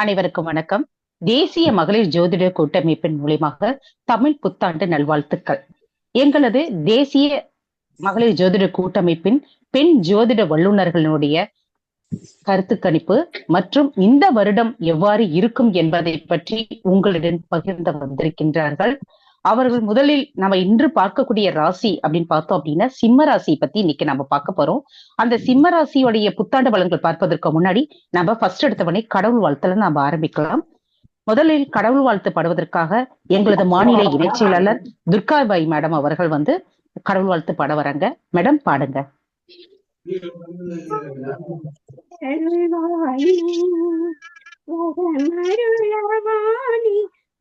அனைவருக்கும் வணக்கம். தேசிய மகளிர் ஜோதிட கூட்டமைப்பின் மூலியமாக தமிழ் புத்தாண்டு நல்வாழ்த்துக்கள். எங்களது தேசிய மகளிர் ஜோதிட கூட்டமைப்பின் பெண் ஜோதிட வல்லுநர்களுடைய கருத்து கணிப்பு மற்றும் இந்த வருடம் எவ்வாறு இருக்கும் என்பதை பற்றி உங்களுடன் பகிர்ந்து வந்திருக்கின்றார்கள். அவர்கள் முதலில் நம்ம இன்று பார்க்கக்கூடிய ராசி அப்படின்னு பார்த்தோம் அப்படின்னா சிம்ம ராசி பத்தி இன்னைக்கு நம்ம பார்க்க போறோம். அந்த சிம்ம ராசியோடைய புத்தாண்டு பலன்கள் பார்ப்பதற்கு முன்னாடி நம்ம ஃபர்ஸ்ட் எடுத்தவனே கடவுள் வாழ்த்துல நம்ம ஆரம்பிக்கலாம். முதலில் கடவுள் வாழ்த்து பாடுவதற்காக எங்களது மாநில இணைச் செயலாளர் துர்காபாய் மேடம் அவர்கள் கடவுள் வாழ்த்து பாட வராங்க. மேடம் பாடுங்க.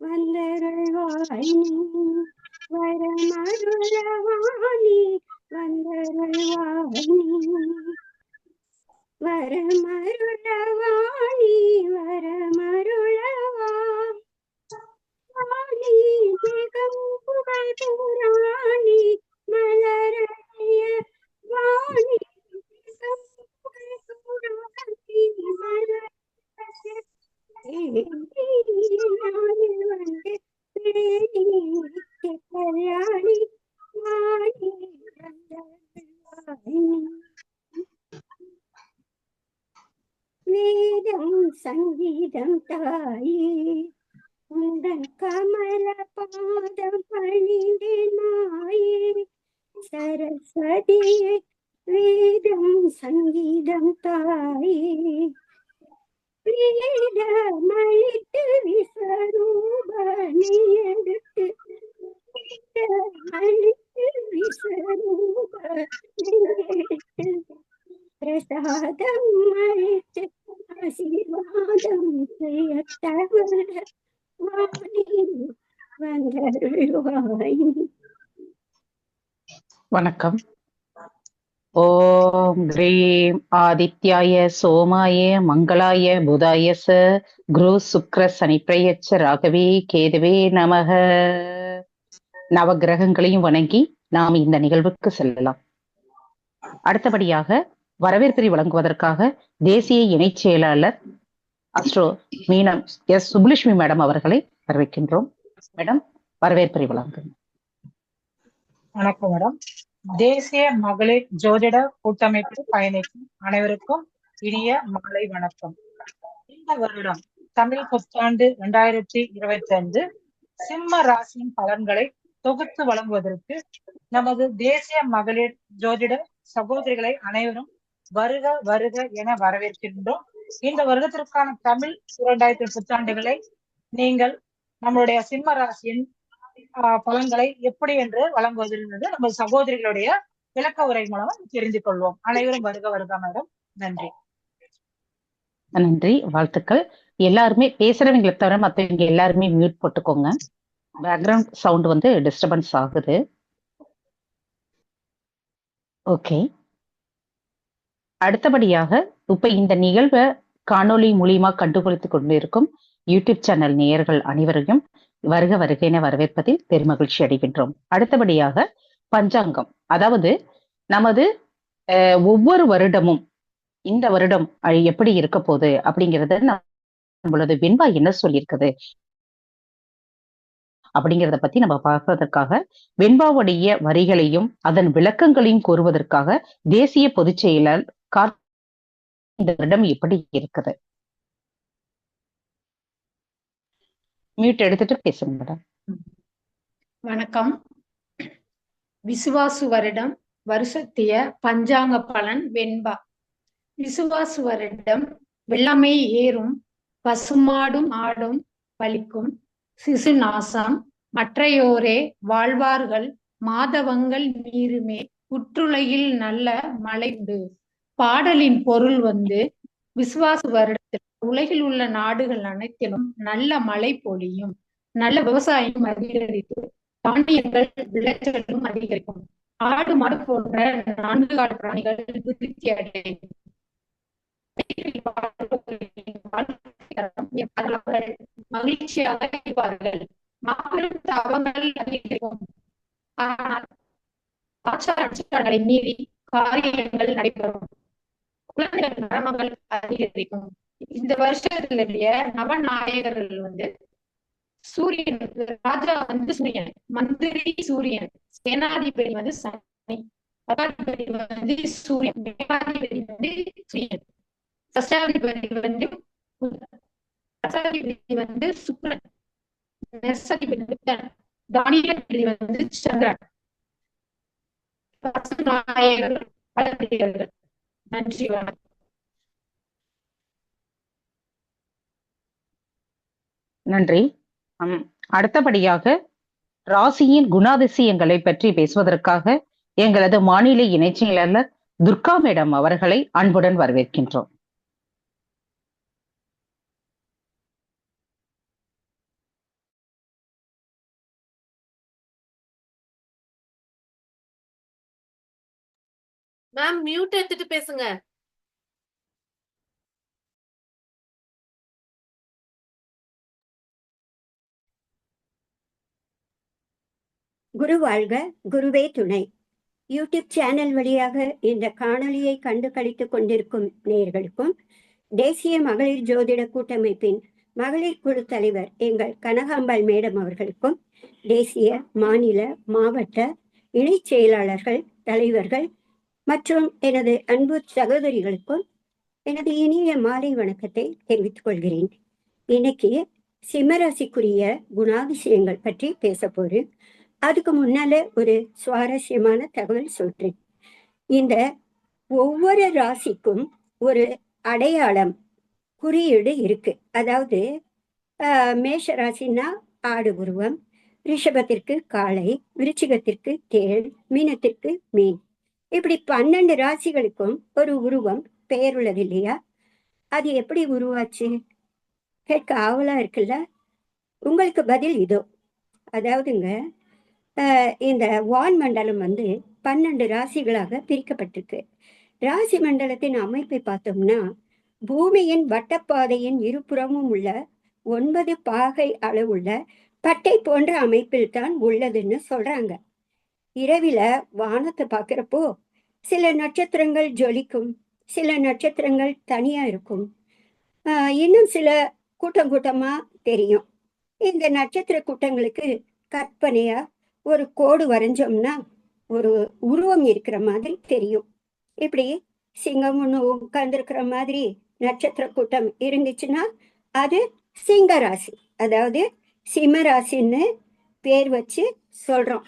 வந்தருள்வாய் வரமருளவாணி வந்தருள்வாய் வரமருளவாணி வரமருளவாணி ஜெகம் புகழ் புராணி மலரைய வாணி ஜெகம் புகழ் புராணி மலரைய கல்யாணி வாணி வேதம் சங்கீதம் தாயே உந்தன் கமல பாதம் பணிந்தே நாயே சரஸ்வதியே வேதம் சங்கீதம் தாயே வேதமளித்து விஸ்வரூபனை எடுத்து வேதமளித்து விஸ்வரூபனை எடுத்து பிரசாதம் அளித்து ஆசீர்வாதம் செய்யத்தவர வாணி வந்தருள்வாய். வணக்கம். ஓம் கிரீம் ஆதித்யாய சோமாய மங்களாய புதாய ச குரு சுக்ர சனிப்பிரயச்ச ராகவே கேதுவே நமக. நவ கிரகங்களையும் வணங்கி நாம் இந்த நிகழ்வுக்கு செல்லலாம். அடுத்தபடியாக வரவேற்பை வழங்குவதற்காக தேசிய இணைச் செயலாளர் அஸ்ட்ரோ மீனம் எஸ் சுப்புலட்சுமி மேடம் அவர்களை வரவேற்கின்றோம். மேடம் வரவேற்பை வழங்குங்க. வணக்கம் மேடம். தேசிய மகளிர் ஜோதிட கூட்டமைப்பு பயணிக்கும் அனைவருக்கும் இனிய மாலை வணக்கம். இந்த வருடம் தமிழ் புத்தாண்டு 2025 சிம்ம ராசியின் பலன்களை தொகுத்து வழங்குவதற்கு நமது தேசிய மகளிர் ஜோதிட சகோதரிகளை அனைவரும் வருக வருக என வரவேற்கின்றோம். இந்த வருடத்திற்கான தமிழ் 2000 புத்தாண்டுகளை நீங்கள் நம்மளுடைய சிம்ம ராசியின் பலன்களை எப்படி என்று வழங்குவதிலிருந்து நம்ம சகோதரிகளுடைய விளக்க உரை மூலம் தெரிந்து கொள்வோம். அனைவரும் வருக வருக மேடம். நன்றி. நன்றி, வாழ்த்துக்கள். எல்லாருமே பேசுறவங்களை தவிர மற்றவங்க எல்லாருமே மியூட் போட்டுக்கோங்க. பேக்ரவுண்ட் சவுண்ட் டிஸ்டர்பன்ஸ் ஆகுது. ஓகே. அடுத்தபடியாக இப்ப இந்த நிகழ்வை காணொலி மூலியமா கண்டுபிடித்துக் கொண்டிருக்கும் யூடியூப் சேனல் நேயர்கள் அனைவரையும் வருக வருக என வரவேற்பதில் பெருமகிழ்ச்சி அடைகின்றோம். அடுத்தபடியாக பஞ்சாங்கம், அதாவது நமது ஒவ்வொரு வருடமும் இந்த வருடம் எப்படி இருக்க போகுது அப்படிங்கறத நம்மளது வெண்பா என்ன சொல்லியிருக்குது அப்படிங்கிறத பத்தி நம்ம பார்ப்பதற்காக வெண்பாவுடைய வரிகளையும் அதன் விளக்கங்களையும் கூறுவதற்காக தேசிய பொதுச் செயலர் இந்த வருடம் எப்படி இருக்குது மியூட் எடுத்துட்டு பேசுங்க மேடம். வணக்கம். விசுவாசு வருடம் வருஷத்திய பஞ்சாங்க பலன் வெண்பா. விசுவாசு வருடம் வெள்ளமை ஏறும், பசுமாடும் ஆடும் பலிக்கும், சிசு நாசம் மற்றையோரே வாழ்வார்கள், மாதவங்கள் மீறுமே, உற்றுலையில் நல்ல மழை உண்டு. பாடலின் பொருள் விசுவாசு வருடத்தில் உலகில் உள்ள நாடுகள் அனைத்திலும் நல்ல மழை பொழியும், நல்ல விவசாயம் அதிகரித்து தானியங்கள் விளைச்சலும் அதிகரிக்கும், ஆடு மாடு போன்ற 4 கால பிராணிகள் விருத்தி அடையும், மகிழ்ச்சியாக இருப்பார்கள், மாபெரும் தவங்கள் அதிகரிக்கும். ஆனால் ஆச்சார அனுஷ்டானங்களை மீறி காரியங்கள் நடைபெறும், குழந்தைகள் நரம்புகள் அதிகரிக்கும், இந்த வருஷத்துடைய நவநாயகர்கள் வந்து சூரியன், ராஜா வந்து சூரியன், மந்திரி சூரியன், சேனாதிபதி வந்து சனி, பதாதிபதி வந்து சூரியன், மேகாதிபதி வந்து சூரியன், சஷ்டாதிபதி வந்து புதன், ரசாதிபதி வந்து சுக்கிரன், நெசதிபதி வந்து புதன், தானியாதிபதி வந்து சந்திரன். நாயகர்கள் பலபிரியர்கள். நன்றி, வணக்கம். நன்றி. அடுத்தபடியாக ராசியின் குணாதிசயங்களை பற்றி பேசுவதற்காக எங்களது மாநில இணைச் செயலாளர் துர்கா மேடம் அவர்களை அன்புடன் வரவேற்கின்றோம். மேம் மியூட் எடுத்துட்டு பேசுங்க. குரு வாழ்க, குருவே துணை. யூடியூப் சேனல் வழியாக இந்த காணொளியை கண்டு கழித்துக் கொண்டிருக்கும் நேயர்களுக்கும், தேசிய மகளிர் ஜோதிட கூட்டமைப்பின் மகளிர் குழு தலைவர் எங்கள் கனகாம்பாள் மேடம் அவர்களுக்கும், தேசிய, மாநில, மாவட்ட இணைச் செயலாளர்கள், தலைவர்கள் மற்றும் எனது அன்பு சகோதரிகளுக்கும் எனது இனிய மாலை வணக்கத்தை தெரிவித்துக் கொள்கிறேன். இன்னைக்கு சிம்மராசிக்குரிய குணாதிசயங்கள் பற்றி பேச போறேன். அதுக்கு முன்னால ஒரு சுவாரஸ்யமான தகவல் சொல்றேன். இந்த ஒவ்வொரு ராசிக்கும் ஒரு அடையாளம், குறியீடு இருக்கு. அதாவது மேஷ ராசினா ஆடு உருவம், ரிஷபத்திற்கு காளை, விருச்சிகத்திற்கு தேள், மீனத்திற்கு மீன். இப்படி 12 ராசிகளுக்கும் ஒரு உருவம், பெயர் உள்ளது இல்லையா? அது எப்படி உருவாச்சு கேட்க ஆவலா இருக்குல்ல? உங்களுக்கு பதில் இதோ. அதாவதுங்க, இந்த வான் மண்டலம் வந்து 12 ராசிகளாக பிரிக்கப்பட்டிருக்கு. ராசி மண்டலத்தின் அமைப்பை பார்த்தோம்னா, பூமியின் வட்டப்பாதையின் இருபுறமும் உள்ள 9 பாகை அளவுள்ள பட்டை போன்ற அமைப்பில் தான் உள்ளதுன்னு சொல்றாங்க. இரவில வானத்தை பார்க்கிறப்போ சில நட்சத்திரங்கள் ஜொலிக்கும், சில நட்சத்திரங்கள் தனியா இருக்கும், இன்னும் சில கூட்டம் கூட்டமா தெரியும். இந்த நட்சத்திர கூட்டங்களுக்கு கற்பனையா ஒரு கோடு வரைஞ்சோம்னா ஒரு உருவம் இருக்கிற மாதிரி தெரியும். இப்படி சிங்கம் ஒண்ணு உட்கார்ந்துருக்கிற மாதிரி நட்சத்திர கூட்டம் இருந்துச்சுன்னா அது சிங்க ராசி, அதாவது சிம்ம ராசின்னு பேர் வச்சு சொல்றோம்.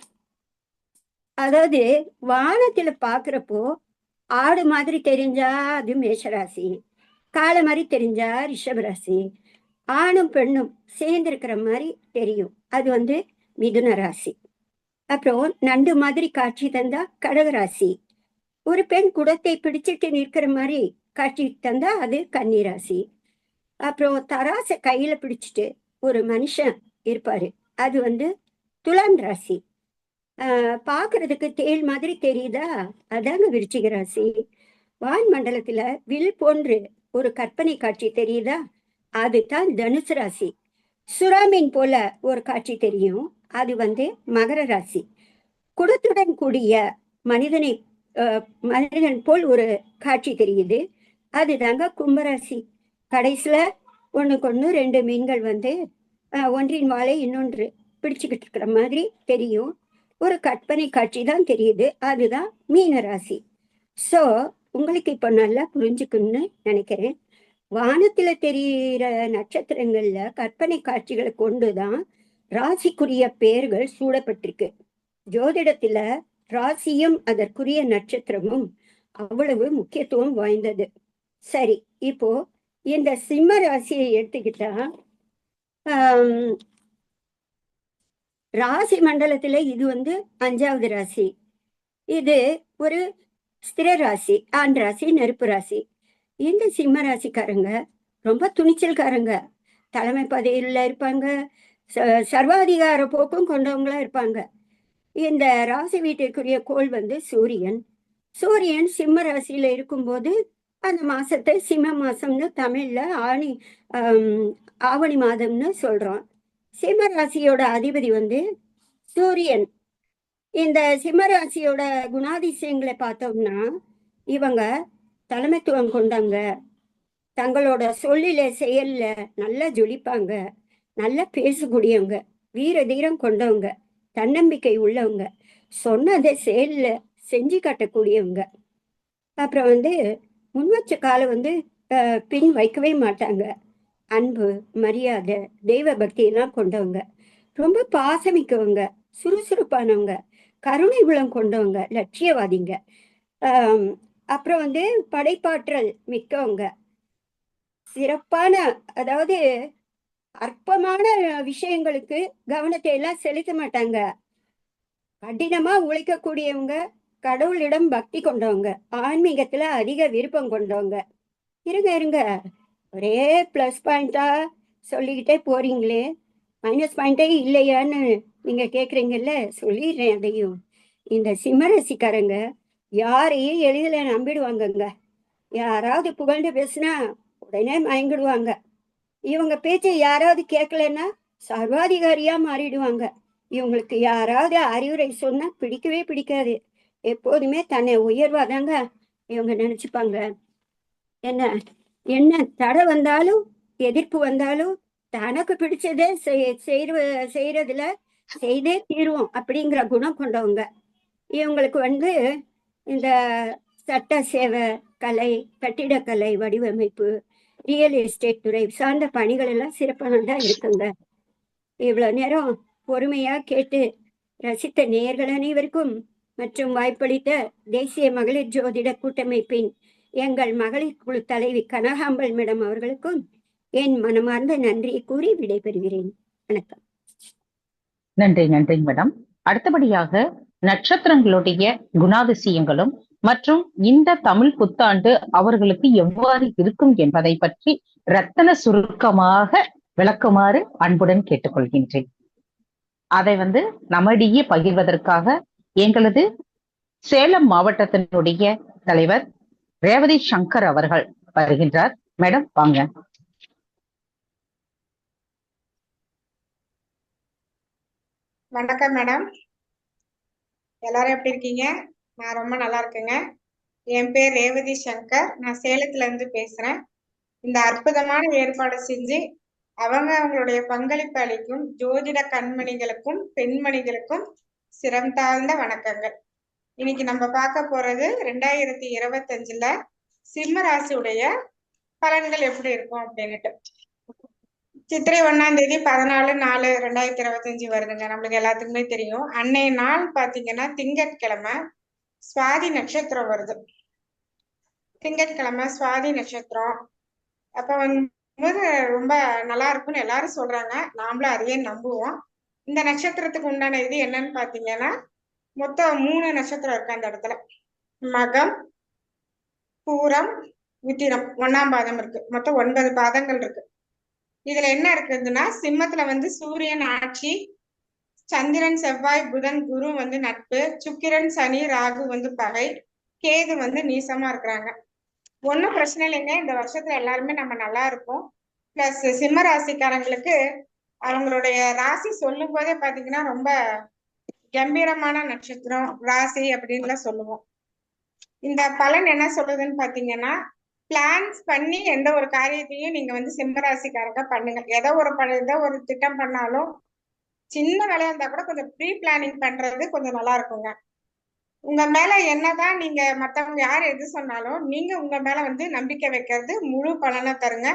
அதாவது வானத்துல பாக்குறப்போ ஆடு மாதிரி தெரிஞ்சா அது மேஷராசி, காளை மாதிரி தெரிஞ்சா ரிஷபராசி, ஆணும் பெண்ணும் சேர்ந்து இருக்கிற மாதிரி தெரியும், அது வந்து மிதுன ராசி. அப்புறம் நண்டு மாதிரி காட்சி தந்தா கடகராசி, ஒரு பெண் குடத்தை பிடிச்சிட்டு நிற்கிற மாதிரி காட்சி தந்தா அது கன்னிராசி. அப்புறம் தராசை கையில பிடிச்சிட்டு ஒரு மனுஷன் இருப்பாரு, அது வந்து துலாம் ராசி. பாக்குறதுக்கு தேள் மாதிரி தெரியுதா, அதாங்க விருச்சிக ராசி. வான் மண்டலத்துல வில் போன்று ஒரு கற்பனை காட்சி தெரியுதா, அதுதான் தனுசு ராசி. சுறாமீன் போல ஒரு காட்சி தெரியும், அது வந்து மகர ராசி. குடத்துடன் கூடிய மனிதன் போல் ஒரு காட்சி தெரியுது, அதுதாங்க கும்பராசி. கடைசியில ஒண்ணுக்கொண்ணு 2 மீன்கள் வந்து ஒன்றின் வாழை இன்னொன்று பிடிச்சுக்கிட்டு இருக்கிற மாதிரி தெரியும், ஒரு கற்பனை காட்சி தான் தெரியுது, அதுதான் மீன ராசி. சோ உங்களுக்கு இப்ப நல்லா புரிஞ்சுக்கணும்னு நினைக்கிறேன். வானத்துல தெரிகிற நட்சத்திரங்கள்ல கற்பனை காட்சிகளை கொண்டுதான் ராசிக்குரிய பெயர்கள் சூடப்பட்டிருக்கு. ஜோதிடத்துல ராசியும் அதற்குரிய நட்சத்திரமும் அவ்வளவு முக்கியத்துவம் வாய்ந்தது. சரி, இப்போ இந்த சிம்ம ராசியை எடுத்துக்கிட்டா, ராசி மண்டலத்துல இது வந்து 5வது ராசி. இது ஒரு ஸ்திர ராசி, ஆண் ராசி, நெருப்பு ராசி. இந்த சிம்ம ராசிக்காரங்க ரொம்ப துணிச்சல்காரங்க, தலைமை பதவியில இருப்பாங்க, சர்வாதிகார போக்கும் கொண்டவங்களா இருப்பாங்க. இந்த ராசி வீட்டிற்குரிய கோள் வந்து சூரியன். சூரியன் சிம்ம ராசியில இருக்கும்போது அந்த மாசத்தை சிம்ம மாசம்னு தமிழ்ல ஆவணி மாதம்னு சொல்றோம். சிம்ம ராசியோட அதிபதி வந்து சூரியன். இந்த சிம்ம ராசியோட குணாதிசயங்களை பார்த்தோம்னா, இவங்க தலைமைத்துவம் கொண்டவங்க, தங்களோட சொல்லில செயல்ல நல்லா ஜொலிப்பாங்க, நல்லா பேசக்கூடியவங்க, வீர தீரம் கொண்டவங்க, தன்னம்பிக்கை உள்ளவங்க, சொன்னதை செயல்ல செஞ்சு காட்டக்கூடியவங்க. அப்புறம் முன் வச்ச காலம் பின் வைக்கவே மாட்டாங்க. அன்பு, மரியாதை, தெய்வ பக்தி எல்லாம் கொண்டவங்க, ரொம்ப பாசமிக்கவங்க, சுறுசுறுப்பானவங்க, கருணை குணம் கொண்டவங்க, லட்சியவாதிங்க. அப்புறம் படைப்பாற்றல் மிக்கவங்க, சிறப்பான, அதாவது அற்பமான விஷயங்களுக்கு கவனத்தை எல்லாம் செலுத்த மாட்டாங்க. கடினமா உழைக்கக்கூடியவங்க, கடவுளிடம் பக்தி கொண்டவங்க, ஆன்மீகத்துல அதிக விருப்பம் கொண்டவங்க. இருங்க, ஒரே பிளஸ் பாயிண்டா சொல்லிக்கிட்டே போறீங்களே, மைனஸ் பாயிண்டே இல்லையான்னு நீங்க கேக்குறீங்கல்ல, சொல்லிடுறேன் அதையும். இந்த சிம்மராசிக்காரங்க யாரையும் எளிதில நம்பிடுவாங்கங்க. யாராவது புகழ்ந்து பேசுனா உடனே மயங்கிடுவாங்க. இவங்க பேச்சை யாராவது கேட்கலன்னா சர்வாதிகாரியா மாறிடுவாங்க. இவங்களுக்கு யாராவது அறிவுரை சொன்னா பிடிக்கவே பிடிக்காது. எப்போதுமே தன்னை உயர்வாதாங்க இவங்க நினைச்சுப்பாங்க. என்ன தடை வந்தாலும் எதிர்ப்பு வந்தாலும் தனக்கு பிடிச்சதே செய்யறதுல செய்தே தீர்வோம் அப்படிங்கிற குணம் கொண்டவங்க. இவங்களுக்கு இந்த சட்ட சேவை, கலை, கட்டிடக்கலை, வடிவமைப்பு, ரியல் எஸ்டேட் துறை சார்ந்த பணிகள் எல்லாம் சிறப்பானதா இருக்குங்க. இவ்வளவு நேரம் பொறுமையா கேட்டு ரசித்த நேயர்கள் அனைவருக்கும் மற்றும் வாய்ப்பளித்த தேசிய மகளிர் ஜோதிட கூட்டமைப்பின் எங்கள் மகளிர் குழு தலைவி கனகாம்பல் மேடம் அவர்களுக்கும் என் மனமார்ந்த நன்றியை கூறி விடைபெறுகிறேன். வணக்கம். நன்றி மேடம். அடுத்தபடியாக நட்சத்திரங்களுடைய குணாதிசயங்களும் மற்றும் இந்த தமிழ் புத்தாண்டு அவர்களுக்கு எவ்வாறு இருக்கும் என்பதை பற்றி ரத்தன சுருக்கமாக விளக்குமாறு அன்புடன் கேட்டுக்கொள்கின்றேன். அதை நம்மிடையே பகிர்வதற்காக எங்களது சேலம் மாவட்டத்தினுடைய தலைவர் ரேவதி சங்கர் அவர்கள் வருகின்றார். மேடம் வாங்க. வணக்கம் மேடம், எல்லாரும் எப்படி இருக்கீங்க? நான் ரொம்ப நல்லா இருக்கேங்க. என் பேர் ரேவதி சங்கர், நான் சேலத்துல இருந்து பேசுறேன். இந்த அற்புதமான ஏற்பாடு செஞ்சு அவங்களுடைய பங்களிப்பு அளிக்கும் ஜோதிட கண்மணிகளுக்கும் பெண்மணிகளுக்கும் சிரம் தாழ்ந்த வணக்கங்கள். இன்னைக்கு நம்ம பார்க்க போறது 2025 சிம்ம ராசியுடைய பலன்கள் எப்படி இருக்கும் அப்படின்னுட்டு. சித்திரை 1ஆம் தேதி 14/4/2025 வருதுங்க. நம்மளுக்கு எல்லாத்துக்குமே தெரியும். அன்னைய நாள் பாத்தீங்கன்னா திங்கட்கிழமை சுவாதி நட்சத்திரம் வருது. திங்கட்கிழமை சுவாதி நட்சத்திரம். அப்ப ரொம்ப நல்லா இருக்கும்னு எல்லாரும் சொல்றாங்க, நாமளும் அதையே நம்புவோம். இந்த நட்சத்திரத்துக்கு உண்டான இது என்னன்னு பாத்தீங்கன்னா, மொத்தம் 3 நட்சத்திரம் இருக்கு அந்த இடத்துல. மகம், பூரம், உத்திரம் 1ஆம் பாதம் இருக்கு. மொத்தம் 9 பாதங்கள் இருக்கு. இதுல என்ன இருக்குதுன்னா, சிம்மத்துல சூரியன் ஆட்சி, சந்திரன், செவ்வாய், புதன், குரு நட்பு, சுக்கிரன், சனி, ராகு பகை, கேது நீசமா இருக்கிறாங்க. ஒன்னும் பிரச்சனை இல்லைங்க. இந்த வருஷத்துல எல்லாருமே நம்ம நல்லா இருப்போம். பிளஸ் சிம்ம ராசிக்காரங்களுக்கு அவங்களுடைய ராசி சொல்லும் போதே பாத்தீங்கன்னா ரொம்ப கம்பீரமான நட்சத்திரம் ராசி அப்படின்லாம் சொல்லுவோம். இந்த பலன் என்ன சொல்லுதுன்னு பாத்தீங்கன்னா, பிளான்ஸ் பண்ணி எந்த ஒரு காரியத்தையும் நீங்க சிம்ம ராசிக்காரங்க பண்ணுங்க. ஏதோ ஒரு திட்டம் பண்ணாலும் சின்ன வேலையா இருந்தா கூட கொஞ்சம் ப்ரீ பிளானிங் பண்றது கொஞ்சம் நல்லா இருக்குங்க. உங்க மேல என்னதான் நீங்க மத்தவங்க யார் எது சொன்னாலும் நீங்க உங்க மேல நம்பிக்கை வைக்கிறது முழு பலனை தருங்க.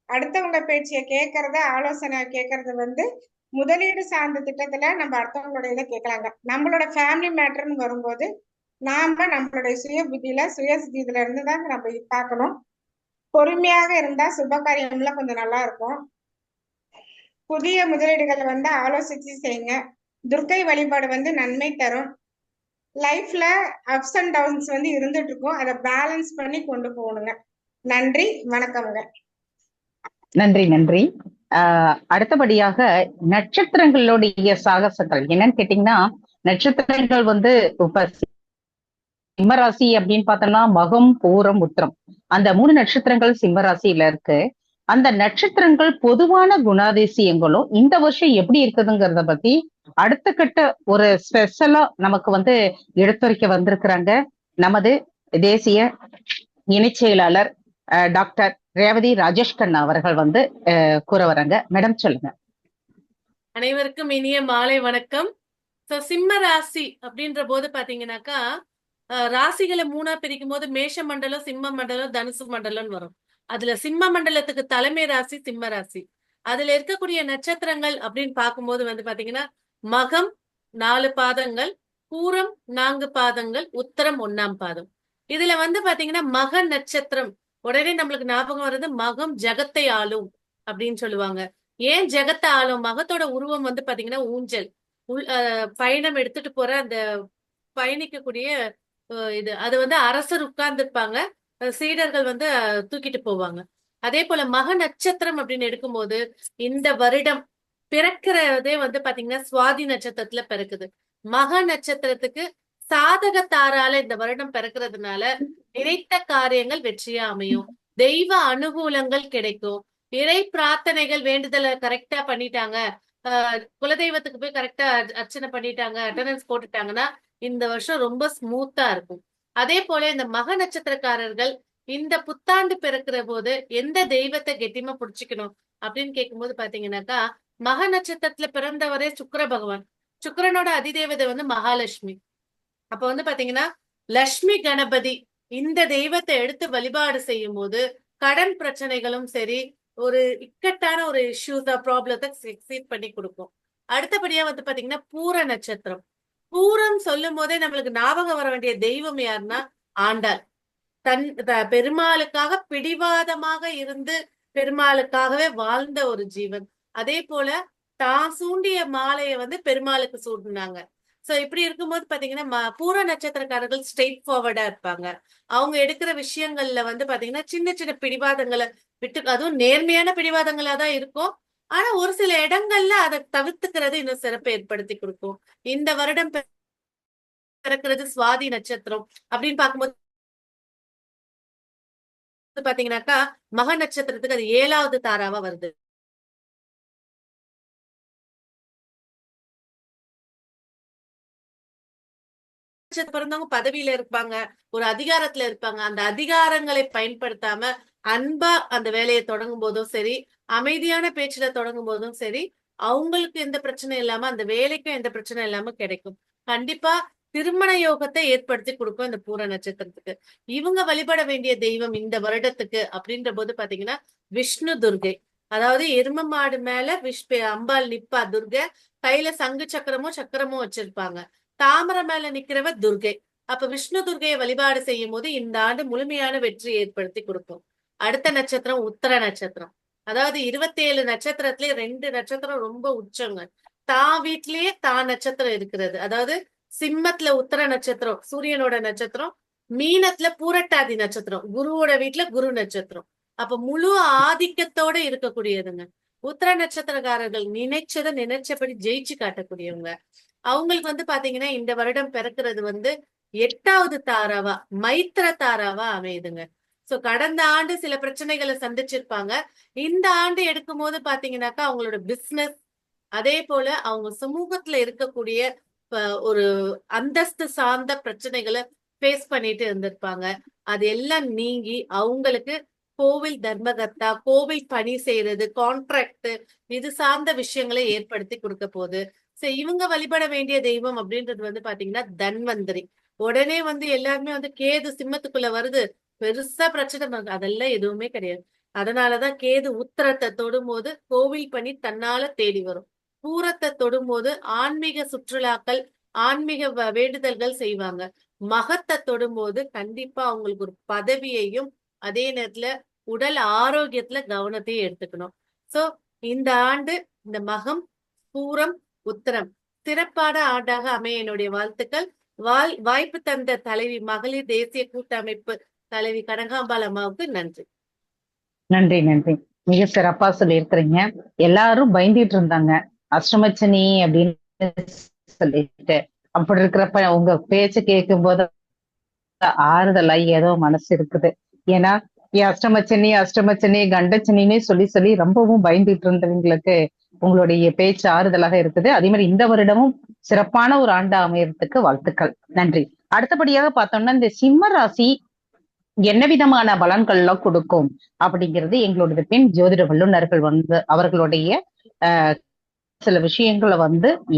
அடுத்தவங்க பேச்சிய கேட்கறத, ஆலோசனை கேட்கறது முதலீடு சார்ந்த திட்டத்துல நம்ம அடுத்தவங்களோட இதை கேட்கலாங்க. நம்மளோட ஃபேமிலி மேட்டர்னு வரும்போது நாம நம்மளுடைய சுய புத்தியில சுயசித்தியில இருந்துதான் நம்ம பார்க்கணும். பொறுமையாக இருந்தா சுப காரியம்லாம் கொஞ்சம் நல்லா இருக்கும். புதிய முதலீடுகளை ஆலோசிச்சு செய்யுங்க. துர்க்கை வழிபாடு நன்மை தரும். லைஃப்ல அப்ஸ் அண்ட் டவுன்ஸ் இருந்துட்டு இருக்கும், அதை பேலன்ஸ் பண்ணி கொண்டு போகணுங்க. நன்றி, வணக்கம்ங்க. நன்றி. அடுத்தபடியாக நட்சத்திரங்களுடைய சாகசங்கள் என்னன்னு கேட்டீங்கன்னா, நட்சத்திரங்கள் இப்ப சிம்மராசி அப்படின்னு பார்த்தோம்னா மகம், பூரம், உத்திரம் அந்த 3 நட்சத்திரங்கள் சிம்மராசியில இருக்கு. அந்த நட்சத்திரங்கள் பொதுவான குணாதிசயங்களும் இந்த வருஷம் எப்படி இருக்குதுங்கிறத பத்தி அடுத்த கட்ட ஒரு ஸ்பெஷலா நமக்கு எடுத்துரைக்க வந்திருக்கிறாங்க நமது தேசிய இணைச் செயலாளர் டாக்டர் ரேவதி ராஜேஷ் கண்ணா அவர்கள் வந்து கூற வராங்க. மேடம் சொல்லுங்க. அனைவருக்கும் இனிய மாலை வணக்கம். சிம்ம ராசி அப்படின்ற போது பாத்தீங்கன்னாக்கா ராசிகளை 3ஆ பிரிக்கும் போது மேஷ மண்டலம், சிம்ம மண்டலம், தனுசு மண்டலம் வரும். அதுல சிம்ம மண்டலத்துக்கு தலைமை ராசி சிம்ம ராசி. அதுல இருக்கக்கூடிய நட்சத்திரங்கள் அப்படின்னு பார்க்கும்போது வந்து பாத்தீங்கன்னா மகம் 4 பாதங்கள், பூரம் 4 பாதங்கள், உத்தரம் 1ஆம் பாதம். இதுல வந்து பாத்தீங்கன்னா மக நட்சத்திரம் உடனே நம்மளுக்கு ஞாபகம் வர்றது மகம் ஜகத்தை ஆளும் அப்படின்னு சொல்லுவாங்க. ஏன் ஜெகத்தை ஆளும்? மகத்தோட உருவம் வந்து பாத்தீங்கன்னா ஊஞ்சல், பயணம் எடுத்துட்டு போற அந்த பயணிக்கக்கூடிய இது. அது வந்து அரசர் உட்கார்ந்து இருப்பாங்க, சீடர்கள் வந்து தூக்கிட்டு போவாங்க. அதே போல மக நட்சத்திரம் அப்படின்னு எடுக்கும்போது இந்த வருடம் பிறக்கிறதே வந்து பாத்தீங்கன்னா சுவாதி நட்சத்திரத்துல பிறக்குது. மக நட்சத்திரத்துக்கு சாதக தாரால இந்த வருடம் பிறக்கிறதுனால நினைத்த காரியங்கள் வெற்றியா அமையும், தெய்வ அனுகூலங்கள் கிடைக்கும், இறை பிரார்த்தனைகள் வேண்டுதலை கரெக்டா பண்ணிட்டாங்க, குலதெய்வத்துக்கு போய் கரெக்டா அர்ச்சனை பண்ணிட்டாங்க, அட்டண்டன்ஸ் போட்டுட்டாங்கன்னா இந்த வருஷம் ரொம்ப ஸ்மூத்தா இருக்கும். அதே போல இந்த மக நட்சத்திரக்காரர்கள் இந்த புத்தாண்டு பிறக்கிற போது எந்த தெய்வத்தை கெட்டியமா புடிச்சுக்கணும் அப்படின்னு கேட்கும்போது பாத்தீங்கன்னாக்கா மக நட்சத்திரத்துல பிறந்தவரே சுக்கிர பகவான். சுக்கிரனோட அதிதேவதை வந்து மகாலட்சுமி. அப்ப வந்து பாத்தீங்கன்னா லட்சுமி கணபதி இந்த தெய்வத்தை எடுத்து வழிபாடு செய்யும் போது கடன் பிரச்சனைகளும் சரி, ஒரு இக்கட்டான ஒரு இஷ்யூஸ் ப்ராப்ளத்தை சக்சீட் பண்ணி கொடுக்கும். அடுத்தபடியா வந்து பாத்தீங்கன்னா பூர நட்சத்திரம். பூரம் சொல்லும் போதே நம்மளுக்கு ஞாபகம் வர வேண்டிய தெய்வம் யாருன்னா ஆண்டாள். பெருமாளுக்காக பிடிவாதமாக இருந்து பெருமாளுக்காகவே வாழ்ந்த ஒரு ஜீவன். அதே போல தான் சூண்டிய மாலையை வந்து பெருமாளுக்கு சூடினாங்க. சோ இப்படி இருக்கும்போது பாத்தீங்கன்னா பூர நட்சத்திரக்காரர்கள் ஸ்ட்ரெயிட் ஃபார்வர்டா இருப்பாங்க. அவங்க எடுக்கிற விஷயங்கள்ல வந்து பாத்தீங்கன்னா சின்ன சின்ன பிடிவாதங்களை விட்டு, அதுவும் நேர்மையான பிடிவாதங்களா தான் இருக்கும், ஆனா ஒரு சில இடங்கள்ல அதை தவிர்த்துக்கிறது இன்னும் சிறப்பை ஏற்படுத்தி கொடுக்கும். இந்த வருடம் பிறக்கிறது சுவாதி நட்சத்திரம் அப்படின்னு பார்க்கும்போது பாத்தீங்கன்னாக்கா மக நட்சத்திரத்துக்கு அது 7வது தாராவா வருது. பிறந்தவங்க பதவியில இருப்பாங்க, ஒரு அதிகாரத்துல இருப்பாங்க. அந்த அதிகாரங்களை பயன்படுத்தாம அன்பா அந்த வேலையை தொடங்கும் போதும் சரி, அமைதியான பேச்சுல தொடங்கும் போதும் சரி, அவங்களுக்கு எந்த பிரச்சனை இல்லாம அந்த வேலைக்கும் எந்த பிரச்சனை இல்லாம கிடைக்கும். கண்டிப்பா திருமண யோகத்தை ஏற்படுத்தி கொடுக்கும் இந்த பூர நட்சத்திரத்துக்கு. இவங்க வழிபட வேண்டிய தெய்வம் இந்த வருடத்துக்கு அப்படின்ற போது பாத்தீங்கன்னா விஷ்ணு துர்கை. அதாவது எரும மாடு மேல அம்பாள் நிப்பா துர்கை, கையில சங்கு சக்கரமும் வச்சிருப்பாங்க. தாமரை மேல நிக்கிறவ துர்கை. அப்ப விஷ்ணு துர்கையை வழிபாடு செய்யும் போது இந்த ஆண்டு முழுமையான வெற்றி ஏற்படுத்தி கொடுக்கும். அடுத்த நட்சத்திரம் உத்தர நட்சத்திரம். அதாவது 27 நட்சத்திரத்திலே 2 நட்சத்திரம் ரொம்ப உச்சங்க. தான் வீட்லயே தான் நட்சத்திரம் இருக்கிறது. அதாவது சிம்மத்துல உத்தர நட்சத்திரம் சூரியனோட நட்சத்திரம், மீனத்துல பூரட்டாதி நட்சத்திரம் குருவோட வீட்டுல குரு நட்சத்திரம். அப்ப முழு ஆதிக்கத்தோட இருக்கக்கூடியதுங்க. உத்தர நட்சத்திரக்காரர்கள் நினைச்சபடி ஜெயிச்சு காட்டக்கூடியவங்க. அவங்களுக்கு வந்து பாத்தீங்கன்னா இந்த வருடம் பிறக்கிறது வந்து 8வது தாராவா மைத்திர தாராவா அமையுதுங்க. சோ கடந்த ஆண்டு சில பிரச்சனைகளை சந்திச்சிருப்பாங்க. இந்த ஆண்டு எடுக்கும் போது பாத்தீங்கன்னாக்கா அவங்களோட பிசினஸ், அதே போல அவங்க சமூகத்துல இருக்கக்கூடிய ஒரு அந்தஸ்து சார்ந்த பிரச்சனைகளை ஃபேஸ் பண்ணிட்டு இருந்திருப்பாங்க. அது எல்லாம் நீங்கி அவங்களுக்கு கோவில் தர்மகர்த்தா, கோவில் பணி செய்யறது, கான்ட்ராக்ட், இது சார்ந்த விஷயங்களை ஏற்படுத்தி கொடுக்க போகுது. சோ இவங்க வழிபட வேண்டிய தெய்வம் அப்படின்றது வந்து பாத்தீங்கன்னா தன்வந்திரி. உடனே வந்து எல்லாருமே வந்து கேது சிம்மத்துக்குள்ள வருது, பெருசா பிரச்சனை, அதெல்லாம் எதுவுமே கிடையாது. அதனாலதான் கேது உத்திரத்தை தொடும்போது கோவில் பணி தன்னால தேடி வரும். பூரத்தை தொடும்போது ஆன்மீக சுற்றுலாக்கள், ஆன்மீக வேண்டுதல்கள் செய்வாங்க. மகத்தை தொடும்போது கண்டிப்பா அவங்களுக்கு ஒரு பதவியையும் அதே நேரத்துல உடல் ஆரோக்கியத்துல கவனத்தையும் எடுத்துக்கணும். சோ இந்த ஆண்டு இந்த மகம், பூரம், உத்திரம் சிறப்பான ஆண்டாக அமைய என்னுடைய வாழ்த்துக்கள். வாய்ப்பு தந்த தலைவி மகளிர் தேசிய கூட்டமைப்பு தலைவி கனகாம்பாள் அம்மாவுக்கு நன்றி. நன்றி நன்றி. மிக சிறப்பா சொல்லியிருக்கிறீங்க. எல்லாரும் பயந்துட்டு இருந்தாங்க அஷ்டமச்சனி அப்படின்னு சொல்லிட்டு. அப்படி இருக்கிறப்ப உங்க பேச்சு கேட்கும் போது ஆறுதலா ஏதோ மனசு இருக்குது. ஏன்னா அஷ்டமச்சனி கண்டச்சனின்னு சொல்லி ரொம்பவும் பயந்துட்டு இருந்தவங்களுக்கு உங்களுடைய பேச்சு ஆறுதலாக இருக்குது. அதே மாதிரி இந்த வருடமும் சிறப்பான ஒரு ஆண்டா அமையறதுக்கு வாழ்த்துக்கள். நன்றி. அடுத்தபடியாக பார்த்தோம்னா இந்த சிம்ம ராசி என்ன விதமான பலன்கள் எல்லாம் கொடுக்கும் அப்படிங்கிறது எங்களோட பெண் ஜோதிட வல்லுநர்கள் அவர்களுடைய சில விஷயங்களை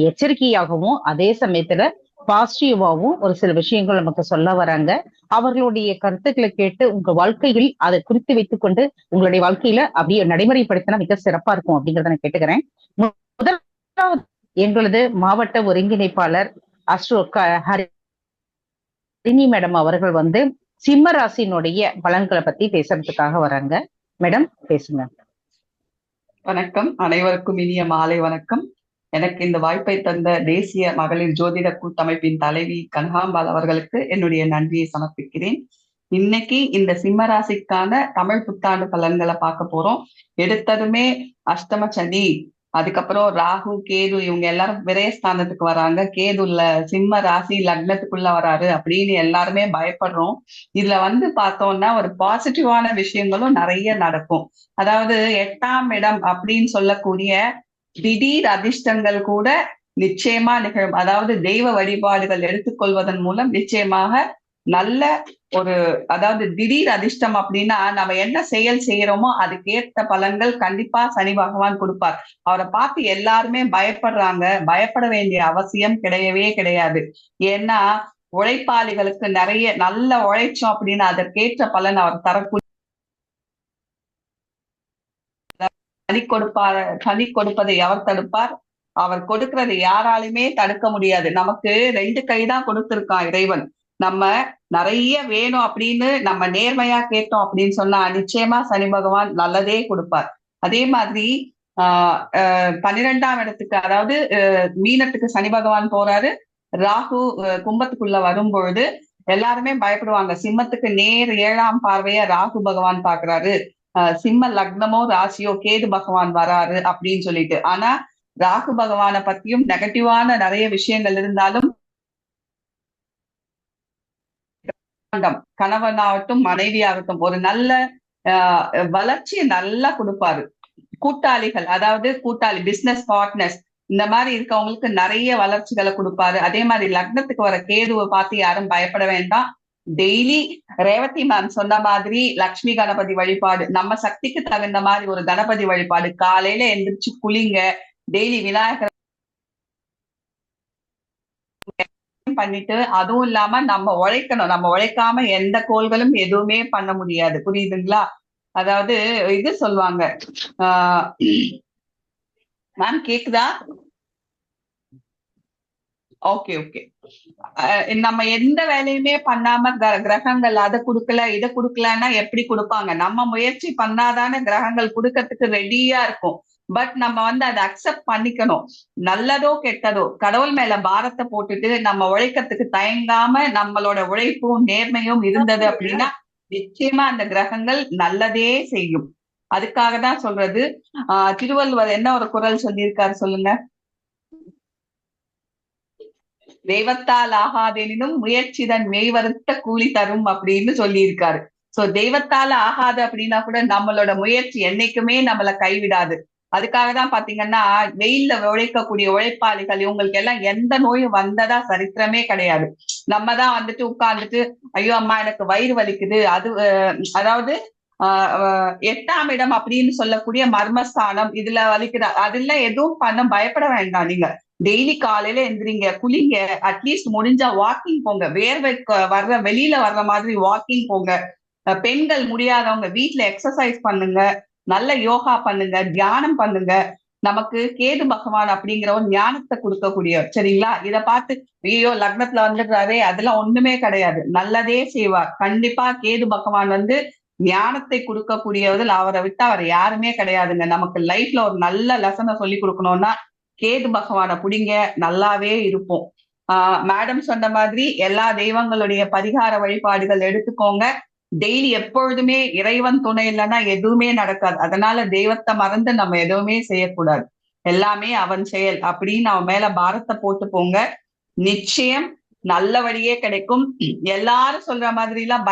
எச்சரிக்கையாகவும் அதே சமயத்துல பாசிட்டிவாவும் ஒரு சில விஷயங்கள் நமக்கு சொல்ல வராங்க. அவர்களுடைய கருத்துக்களை கேட்டு உங்க வாழ்க்கையில் அதை குறித்து வைத்துக் கொண்டு உங்களுடைய வாழ்க்கையில அப்படியே நடைமுறைப்படுத்தினா மிக சிறப்பா இருக்கும் அப்படிங்கறத நான் கேட்டுக்கிறேன். முதலாவது எங்களது மாவட்ட ஒருங்கிணைப்பாளர் அஸ்ட்ரோ ஹரிணி மேடம் அவர்கள் சிம்ம ராசியினுடைய பலன்களை பத்தி பேசுறதுக்காக வராங்க. மேடம் பேசுங்க. வணக்கம், அனைவருக்கும் இனிய மாலை வணக்கம். எனக்கு இந்த வாய்ப்பை தந்த தேசிய மகளிர் ஜோதிட கூட்டமைப்பின் தலைவி கனகாம்பாள் அவர்களுக்கு என்னுடைய நன்றியை சமர்ப்பிக்கிறேன். இன்னைக்கு இந்த சிம்மராசிக்கான தமிழ் புத்தாண்டு பலன்களை பார்க்க போறோம். எடுத்ததுமே அஷ்டம சனி, அதுக்கப்புறம் ராகு கேது இவங்க எல்லாரும் விரயஸ்தானத்துக்கு வராங்க. கேதுல சிம்ம ராசி லக்னத்துக்குள்ள வராரு அப்படின்னு எல்லாருமே பயப்படுறோம். இதுல பார்த்தோம்னா ஒரு பாசிட்டிவான விஷயங்களும் நிறைய நடக்கும். அதாவது 8ஆம் இடம் அப்படின்னு சொல்லக்கூடிய திடீர் அதிர்ஷ்டங்கள் கூட நிச்சயமா நிகழும். அதாவது தெய்வ வழிபாடுகள் எடுத்துக்கொள்வதன் மூலம் நிச்சயமாக நல்ல ஒரு அதாவது திடீர் அதிர்ஷ்டம் அப்படின்னா நம்ம என்ன செயல் செய்யறோமோ அதுக்கேற்ற பலன்கள் கண்டிப்பா சனி பகவான் கொடுப்பார். அவரை பார்த்து எல்லாருமே பயப்படுறாங்க. பயப்பட வேண்டிய அவசியம் கிடையவே கிடையாது. ஏன்னா உழைப்பாளிகளுக்கு நிறைய நல்ல உழைச்சோம் அப்படின்னா அதற்கேற்ற பலன் அவர் தரக்கூடிய சனி கொடுப்பதை எவர் தடுப்பார்? அவர் கொடுக்கறதை யாராலுமே தடுக்க முடியாது. நமக்கு 2 கைதான் கொடுத்திருக்கான் இறைவன். நம்ம நிறைய வேணும் அப்படின்னு நம்ம நேர்மையா கேட்டோம் அப்படின்னு சொன்னா நிச்சயமா சனி பகவான் நல்லதே கொடுப்பார். அதே மாதிரி 12ஆம் இடத்துக்கு அதாவது மீனத்துக்கு சனி பகவான் போறாரு. ராகு கும்பத்துக்குள்ள வரும்பொழுது எல்லாருமே பயப்படுவாங்க. சிம்மத்துக்கு நேர் 7ஆம் பார்வையா ராகு பகவான் பாக்குறாரு. சிம்ம லக்னமோ ராசியோ கேது பகவான் வராரு அப்படின்னு சொல்லிட்டு. ஆனா ராகு பகவானை பத்தியும் நெகட்டிவான நிறைய விஷயங்கள் இருந்தாலும் கணவனாகட்டும் மனைவியாகட்டும் ஒரு நல்ல வளர்ச்சியை நல்லா கொடுப்பாரு. கூட்டாளிகள் அதாவது பிசினஸ் பார்ட்னர்ஸ் இந்த மாதிரி இருக்கவங்களுக்கு நிறைய வளர்ச்சிகளை கொடுப்பாரு. அதே மாதிரி லக்னத்துக்கு வர கேதுவை பார்த்து யாரும் பயப்பட வேண்டாம். டெய்லி ரேவதி மேம் சொன்ன மாதிரி லக்ஷ்மி கணபதி வழிபாடு, நம்ம சக்திக்கு தகுந்த மாதிரி ஒரு கணபதி வழிபாடு, காலையில எந்திரிச்சு குளிங்க, டெய்லி விநாயகர் பண்ணிட்டு அதுவும் இல்லாம நம்ம உழைக்கணும். நம்ம உழைக்காம எந்த கோள்களும் எதுவுமே பண்ண முடியாது. புரியுதுங்களா? அதாவது இது சொல்லுவாங்க. மேம் கேக்குதா? Okay okay. நம்ம எந்த வேலையுமே பண்ணாம கிரகங்கள் அதை கொடுக்கல இதை கொடுக்கலன்னா எப்படி கொடுப்பாங்க? நம்ம முயற்சி பண்ணாதானே கிரகங்கள் கொடுக்கறதுக்கு ரெடியா இருக்கும். பட் நம்ம அதை அக்செப்ட் பண்ணிக்கணும். நல்லதோ கெட்டதோ கடவுள் மேல பாரத்தை போட்டுட்டு நம்ம உழைக்கிறதுக்கு தயங்காம நம்மளோட உழைப்பும் நேர்மையும் இருந்தது அப்படின்னா நிச்சயமா அந்த கிரகங்கள் நல்லதே செய்யும். அதுக்காக தான் சொல்றது. திருவள்ளுவர் என்ன ஒரு குறள் சொல்லியிருக்காரு சொல்லுங்க. தெய்வத்தால் ஆகாதெனினும் முயற்சிதன் மெய்வருத்த கூலி தரும் அப்படின்னு சொல்லியிருக்காரு. சோ தெய்வத்தால ஆகாது அப்படின்னா கூட நம்மளோட முயற்சி என்னைக்குமே நம்மள கைவிடாது. அதுக்காக தான் பாத்தீங்கன்னா வெயில்ல உழைக்கக்கூடிய உழைப்பாளிகள் இவங்களுக்கு எல்லாம் எந்த நோயும் வந்ததா சரித்திரமே கிடையாது. நம்ம தான் உட்கார்ந்துட்டு ஐயோ அம்மா எனக்கு வயிறு வலிக்குது, அது அதாவது 8ஆம் இடம் அப்படின்னு சொல்லக்கூடிய மர்மஸ்தானம் இதுல வலிக்குதா, அதுல எதுவும் பண்ண பயப்பட வேண்டாம். நீங்க டெய்லி காலையில எந்திரிங்க, குளிங்க, அட்லீஸ்ட் முடிஞ்சா வாக்கிங் போங்க, வேர்வை வெளியில வர்ற மாதிரி வாக்கிங் போங்க. பெண்கள் முடியாதவங்க வீட்டுல எக்ஸசைஸ் பண்ணுங்க, நல்ல யோகா பண்ணுங்க, தியானம் பண்ணுங்க. நமக்கு கேது பகவான் அப்படிங்கிறவன் ஞானத்தை கொடுக்கக்கூடியவர். சரிங்களா? இத பார்த்து ஐயோ லக்னத்துல வந்துடுறாரே அதெல்லாம் ஒண்ணுமே கிடையாது. நல்லதே செய்வார். கண்டிப்பா கேது பகவான் ஞானத்தை கொடுக்கக்கூடியவர்கள். அவரை விட்டு அவர் யாருமே கிடையாதுங்க. நமக்கு லைஃப்ல ஒரு நல்ல லெசனை சொல்லி கொடுக்கணும்னா கேது பகவானை பிடிங்க, நல்லாவே இருப்போம். மேடம் சொன்ன மாதிரி எல்லா தெய்வங்களுடைய பரிகார வழிபாடுகள் எடுத்துக்கோங்க. டெய்லி எப்பொழுதுமே இறைவன் துணை இல்லைன்னா எதுவுமே நடக்காது. அதனால தெய்வத்தை மறந்து நம்ம எதுவுமே செய்யக்கூடாது. எல்லாமே அவன் செயல் அப்படின்னு அவன் மேல பாரத்தை போட்டு போங்க. நிச்சயம் நல்ல வழியே கிடைக்கும். எல்லாரும் சொல்ற மாதிரி எல்லாம்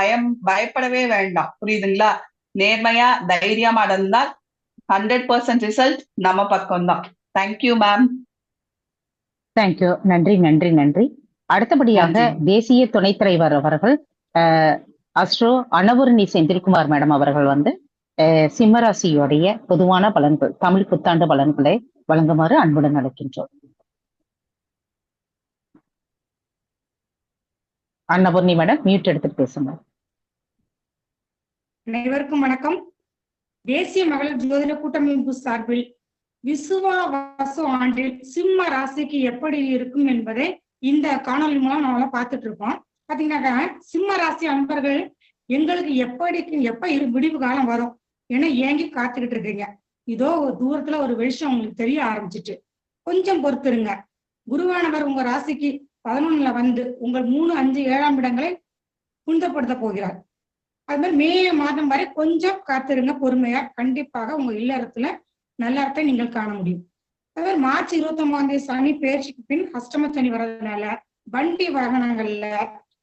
பயப்படவே வேண்டாம். புரியுதுங்களா? நேர்மையா தைரியமா நடந்தால் 100% ரிசல்ட் நம்ம பக்கம்தான். Thank you ma'am. தேங்க்யூ. நன்றி நன்றி நன்றி. அடுத்தபடியாக தேசிய துணைத் தலைவர் அவர்கள் அஸ்ட்ரோ அனபூரணி செந்தில்குமார் மேடம் அவர்கள் வந்து சிம்மராசியுடைய பொதுவான பலன்கள், தமிழ் புத்தாண்டு பலன்களை வழங்குமாறு அன்புடன் அழைக்கின்றோம். அன்னபூர்ணி மேடம் மியூட் எடுத்துட்டு பேசுங்க. அனைவருக்கும் வணக்கம். தேசிய மகளிர் ஜோதிட கூட்டமைப்பு சார்பில் விசுவாச ஆண்டில் சிம்ம ராசிக்கு எப்படி இருக்கும் என்பதை இந்த காணொலி மூலம் நம்மளாம் பார்த்துட்டு இருக்கோம். பாத்தீங்கன்னாக்கா சிம்ம ராசி அன்பர்கள் எங்களுக்கு எப்ப விடிவு காலம் வரும் என ஏங்கி காத்துக்கிட்டு இருக்கீங்க. இதோ தூரத்துல ஒரு வெளிச்சம் உங்களுக்கு தெரிய ஆரம்பிச்சிட்டு, கொஞ்சம் பொறுத்துருங்க. குருவானவர் உங்க ராசிக்கு 11ல வந்து உங்கள் 3, 5, 7ஆம் இடங்களை புனிதப்படுத்த போகிறார். அது மாதிரி மே மாதம் வரை கொஞ்சம் காத்திருங்க, பொறுமையா. கண்டிப்பாக உங்க இல்லறத்துல நல்லறத்தை நீங்கள் காண முடியும். அது மாதிரி மார்ச் 29ஆம் தேதி சனி பெயர்ச்சிக்கு பின் அஷ்டம சனி வர்றதுனால வண்டி வாகனங்கள்ல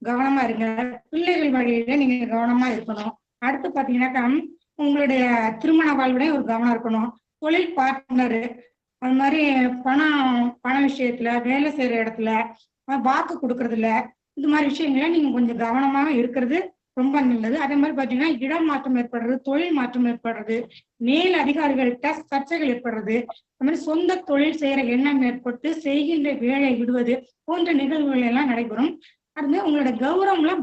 கவனமா இருங்க. பிள்ளைகள் வழியில நீங்க கவனமா இருக்கணும். அடுத்து பாத்தீங்கன்னாக்கா உங்களுடைய திருமண வாழ்வுடைய ஒரு கவனம் இருக்கணும். தொழில் பார்ட்னரு, அது மாதிரி பண விஷயத்துல, வேலை செய்யற இடத்துல, வாக்கு கொடுக்கறதுல, இது மாதிரி விஷயங்கள நீங்க கொஞ்சம் கவனமாக இருக்கிறது ரொம்ப நல்லது. அதே மாதிரி பாத்தீங்கன்னா இடம் மாற்றம் ஏற்படுறது, தொழில் மாற்றம் ஏற்படுறது, மேல் அதிகாரிகள்கிட்ட சர்ச்சைகள் ஏற்படுறது, அது மாதிரி சொந்த தொழில் செய்யற எண்ணம் ஏற்பட்டு செய்கின்ற வேலையை விடுவது போன்ற நிகழ்வுகள் எல்லாம் நடைபெறும். அது உங்களோட கௌரவம் எல்லாம்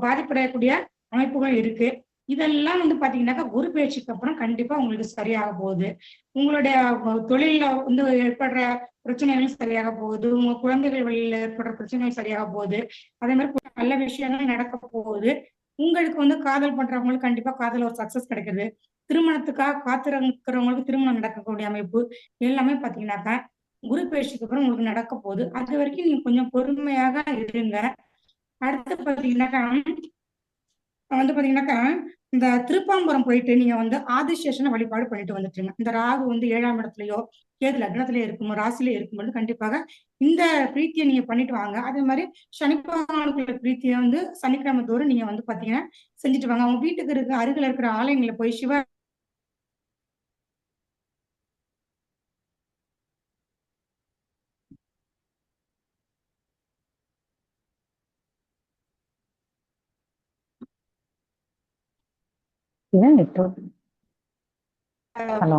பாதிப்படையக்கூடிய அமைப்புகள் இருக்கு. இதெல்லாம் வந்து பாத்தீங்கன்னாக்கா குரு பயிற்சிக்கு அப்புறம் கண்டிப்பா உங்களுக்கு சரியாக போகுது. உங்களுடைய தொழில வந்து ஏற்படுற பிரச்சனைகளும் சரியாக போகுது. உங்க குழந்தைகள் வழியில ஏற்படுற பிரச்சனைகள் சரியாக போகுது. அதே மாதிரி நல்ல விஷயங்கள் நடக்க போகுது. உங்களுக்கு வந்து காதல் பண்றவங்களுக்கு கண்டிப்பா காதல் ஒரு சக்சஸ் கிடைக்குது. திருமணத்துக்காக காத்திருக்கிறவங்களுக்கு திருமணம் நடக்கக்கூடிய அமைப்பு எல்லாமே பாத்தீங்கன்னாக்கா குரு பயிற்சிக்கு அப்புறம் உங்களுக்கு நடக்க போகுது. அது வரைக்கும் நீங்க கொஞ்சம் பொறுமையாக இருங்க. அடுத்து பாத்தீங்கன்னாக்கா இந்த திருப்பாம்பரம் போயிட்டு நீங்க வந்து ஆதிசேஷனை வழிபாடு பண்ணிட்டு வந்துட்டுருங்க. இந்த ராகு வந்து 7ஆம் இடத்துலயோ கேது லக்னத்திலே இருக்கும் ராசிலே இருக்கும்போது கண்டிப்பாக இந்த பிரீத்தியை நீங்க பண்ணிட்டு வாங்க. அதே மாதிரி சனி பகவானுக்குள்ள பிரீத்தியை வந்து சனிக்கிழமை தோறும் நீங்க வந்து பாத்தீங்கன்னா செஞ்சுட்டு வாங்க. அவங்க வீட்டுக்கு அருகில் இருக்கிற ஆலயங்களை போய் சிவ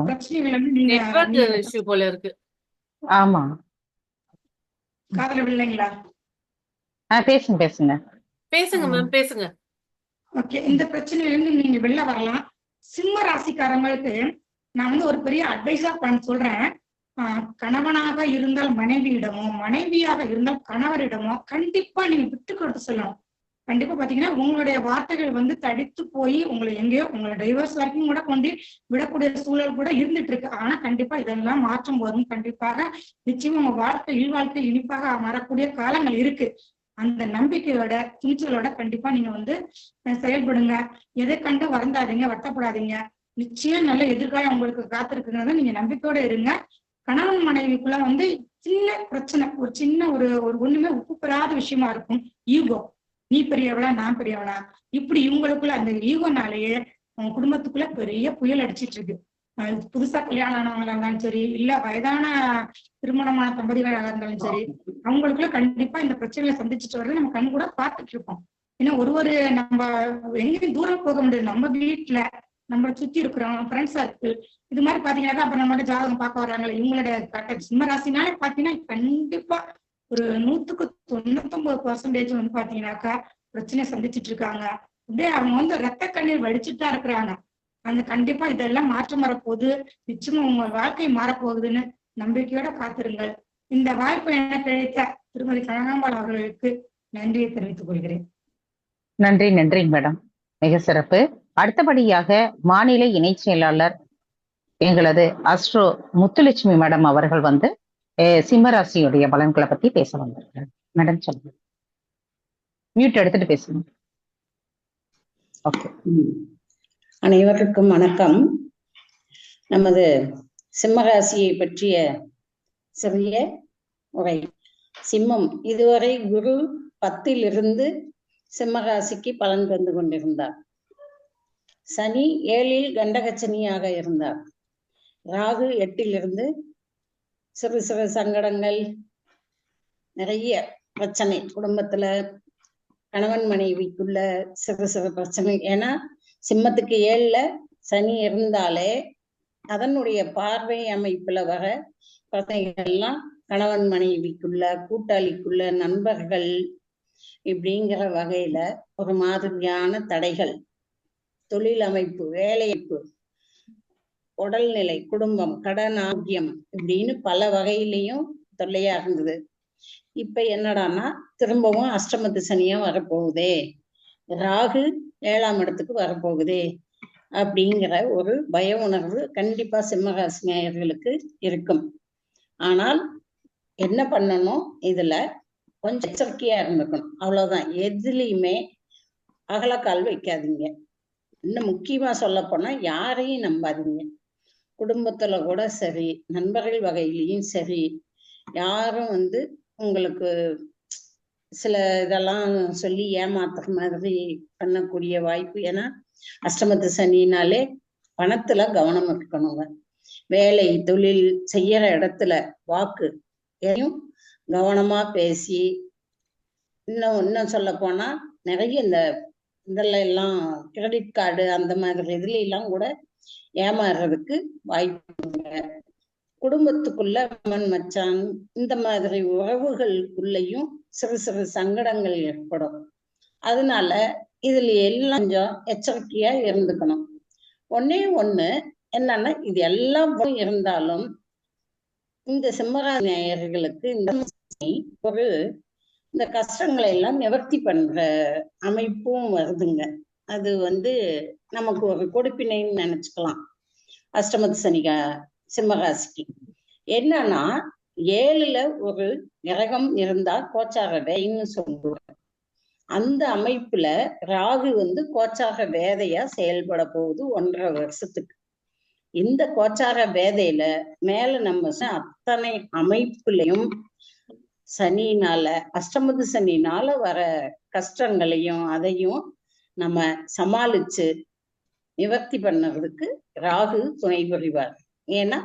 பிரச்சனைகள் வந்து நீங்க போல இருக்கு. ஆமா, காதல வில்லைங்களா? பேசுங்க மேம், பேசுங்க. ஓகே, இந்த பிரச்சனையில இருந்து நீங்க வெளில வரலாம். சிம்ம ராசிக்காரங்களுக்கு நான் வந்து ஒரு பெரிய அட்வைஸா சொல்றேன். கணவனாக இருந்தால் மனைவியிடமோ, மனைவியாக இருந்தால் கணவரிடமோ கண்டிப்பா நீங்க விட்டு கொடுத்து சொல்லணும். கண்டிப்பா பாத்தீங்கன்னா உங்களுடைய வார்த்தைகள் வந்து தடித்து போய் உங்களை எங்கேயோ உங்களை டைவர்ஸ் வரைக்கும் கூட கொண்டு விடக்கூடிய சூழல் கூட இருந்துட்டு இருக்கு. ஆனா கண்டிப்பா இதெல்லாம் மாற்றும் போதும் கண்டிப்பாக நிச்சயமா உங்க வாழ்க்கை இனிப்பாக மாறக்கூடிய காலங்கள் இருக்கு. அந்த நம்பிக்கையோட துணிச்சலோட கண்டிப்பா நீங்க வந்து செயல்படுங்க. எதை கண்டு வருந்தாதீங்க, வருத்தப்படாதீங்க. நிச்சயம் நல்ல எதிர்காலம் உங்களுக்கு காத்திருக்குங்கிறத நீங்க நம்பிக்கையோட இருங்க. கணவன் மனைவிக்குள்ள வந்து சின்ன பிரச்சனை, ஒரு சின்ன ஒரு ஒண்ணுமே உப்பு பெறாத விஷயமா இருக்கும். ஈகோ, நீ பெரியவளா நான் பெரியவளா, இப்படி இவங்களுக்குள்ள அந்த ஈகோனாலேயே அவங்க குடும்பத்துக்குள்ள பெரிய புயல் அடிச்சிட்டு இருக்கு. புதுசா கல்யாணம் ஆனவங்களா இருந்தாலும் சரி, இல்ல வயதான திருமணமான தம்பதிகளாக இருந்தாலும் சரி, அவங்களுக்குள்ள கண்டிப்பா இந்த பிரச்சனைகளை சந்திச்சுட்டு வர்றது நம்ம கண் கூட பார்த்துட்டு இருக்கோம். ஏன்னா நம்ம எங்கேயும் தூரம் போக முடியாது. நம்ம வீட்டுல நம்மளை சுத்தி இருக்கிறோம், ஃப்ரெண்ட்ஸ் சர்க்கிள், இது மாதிரி பாத்தீங்கன்னாக்கா அப்புறம் நம்மளோட ஜாதகம் பார்க்க வர்றாங்க. இவங்களோட சிம்ம ராசினாலே பாத்தீங்கன்னா கண்டிப்பா ஒரு 199% வந்து பாத்தீங்கன்னாக்கா பிரச்சனையை சந்திச்சுட்டு இருக்காங்க. அப்படியே அவங்க வந்து ரத்த கண்ணீர் வடிச்சுட்டு தான் இருக்கிறாங்க. அந்த கண்டிப்பா இதெல்லாம் மாற்றம் வரப்போகுது. நிச்சயமா உங்க வாழ்க்கை மாறப்போகுதுன்னு நம்பிக்கையோட காத்திருங்கள். இந்த வாய்ப்பை எனக்கு கிடைத்த திருமதி கனகாம்பாள் அவர்களுக்கு நன்றியை தெரிவித்துக் கொள்கிறேன். நன்றி மேடம், மிக சிறப்பு. அடுத்தபடியாக மாநில இணை செயலாளர் எங்களது அஸ்ட்ரோ முத்துலட்சுமி மேடம் அவர்கள் வந்து சிம்மராசியுடைய பலன்களை பத்தி பேச வந்திருக்காங்க. மேடம் சொல்லுங்க, மியூட் எடுத்துட்டு பேசுங்க. ஓகே, அனைவருக்கும் வணக்கம். நமது சிம்மராசியை பற்றிய சிறிய உரை. சிம்மம் இதுவரை குரு 10ல் சிம்மராசிக்கு பலன் தந்து கொண்டிருந்தார். சனி 7ல் கண்டகச்சனியாக இருந்தார். ராகு 8ல் சிறு சங்கடங்கள், நிறைய பிரச்சனை குடும்பத்துல கணவன் மனைவிக்குள்ள சிறு சிறு பிரச்சனை. ஏன்னா சிம்மத்துக்கு 7ல சனி இருந்தாலே அதனுடைய பார்வை அமைப்புல வர பிரச்சனைகள்லாம் கணவன் மனைவிக்குள்ள, கூட்டாளிக்குள்ள, நண்பர்கள் இப்படிங்கிற வகையில ஒரு மாதிரியான தடைகள், தொழில் அமைப்பு, வேலையமைப்பு, உடல்நிலை, குடும்பம், கடன், ஆரோக்கியம் இப்படின்னு பல வகையிலையும் தொல்லையா இருந்தது. இப்ப என்னடான்னா திரும்பவும் அஷ்டமத்து சனியா வரப்போகுதே, ராகு 7ஆம் இடத்துக்கு வரப்போகுதே அப்படிங்கிற ஒரு பய உணர்வு கண்டிப்பா சிம்மராசி நேயர்களுக்கு இருக்கும். ஆனால் என்ன பண்ணணும், இதுல கொஞ்சம் எச்சரிக்கையா இருந்துக்கணும், அவ்வளவுதான். எதுலையுமே அகலக்கால் வைக்காதீங்க. இன்னும் முக்கியமா சொல்ல போனா யாரையும் நம்பாதீங்க. குடும்பத்துல கூட சரி, நண்பர்கள் வகையிலையும் சரி, யாரும் உங்களுக்கு சில இதெல்லாம் சொல்லி ஏமாத்துற மாதிரி பண்ணக்கூடிய வாய்ப்பு. ஏன்னா அஷ்டமத்து சனினாலே பணத்துல கவனம் இருக்கணுங்க. வேலை, தொழில் செய்யற இடத்துல வாக்கு எதையும் கவனமா பேசி, இன்னும் சொல்ல போனா நிறைய இதெல்லாம் எல்லாம் கிரெடிட் கார்டு அந்த மாதிரி இதுல எல்லாம் கூட ஏமாறுறதுக்கு வாய்ப்பு. குடும்பத்துக்குள்ள அம்மன் மச்சான் இந்த மாதிரி உறவுகளுக்குள்ளயும் சிறு சிறு சங்கடங்கள் ஏற்படும். அதனால இதுல எல்லாம் கொஞ்சம் எச்சரிக்கையா இருந்துக்கணும். ஒண்ணே ஒண்ணு என்னன்னா, இது எல்லாம் இருந்தாலும் இந்த சிம்மராசி நேயர்களுக்கு இந்த கஷ்டங்களை எல்லாம் நிவர்த்தி பண்ற அமைப்பும் வருதுங்க. அது நமக்கு ஒரு கொடுப்பினைன்னு நினைச்சுக்கலாம். அஷ்டமத்து சனி சிம்மராசிக்கு என்னன்னா, 7ல ஒரு கிரகம் இருந்தா கோச்சார வேதைன்னு சொல்லுவாங்க. அந்த அமைப்புல ராகு கோச்சார வேதையா செயல்பட போகுது 1.5 வருஷத்துக்கு. இந்த கோச்சார வேதையில மேல நம்ம அத்தனை அமைப்புலையும் சனினால, அஷ்டமத்து சனினால வர கஷ்டங்களையும் அதையும் நம்ம சமாளிச்சு நிவர்த்தி பண்ணறதுக்கு ராகு துணை புரிவார். ஏன்னா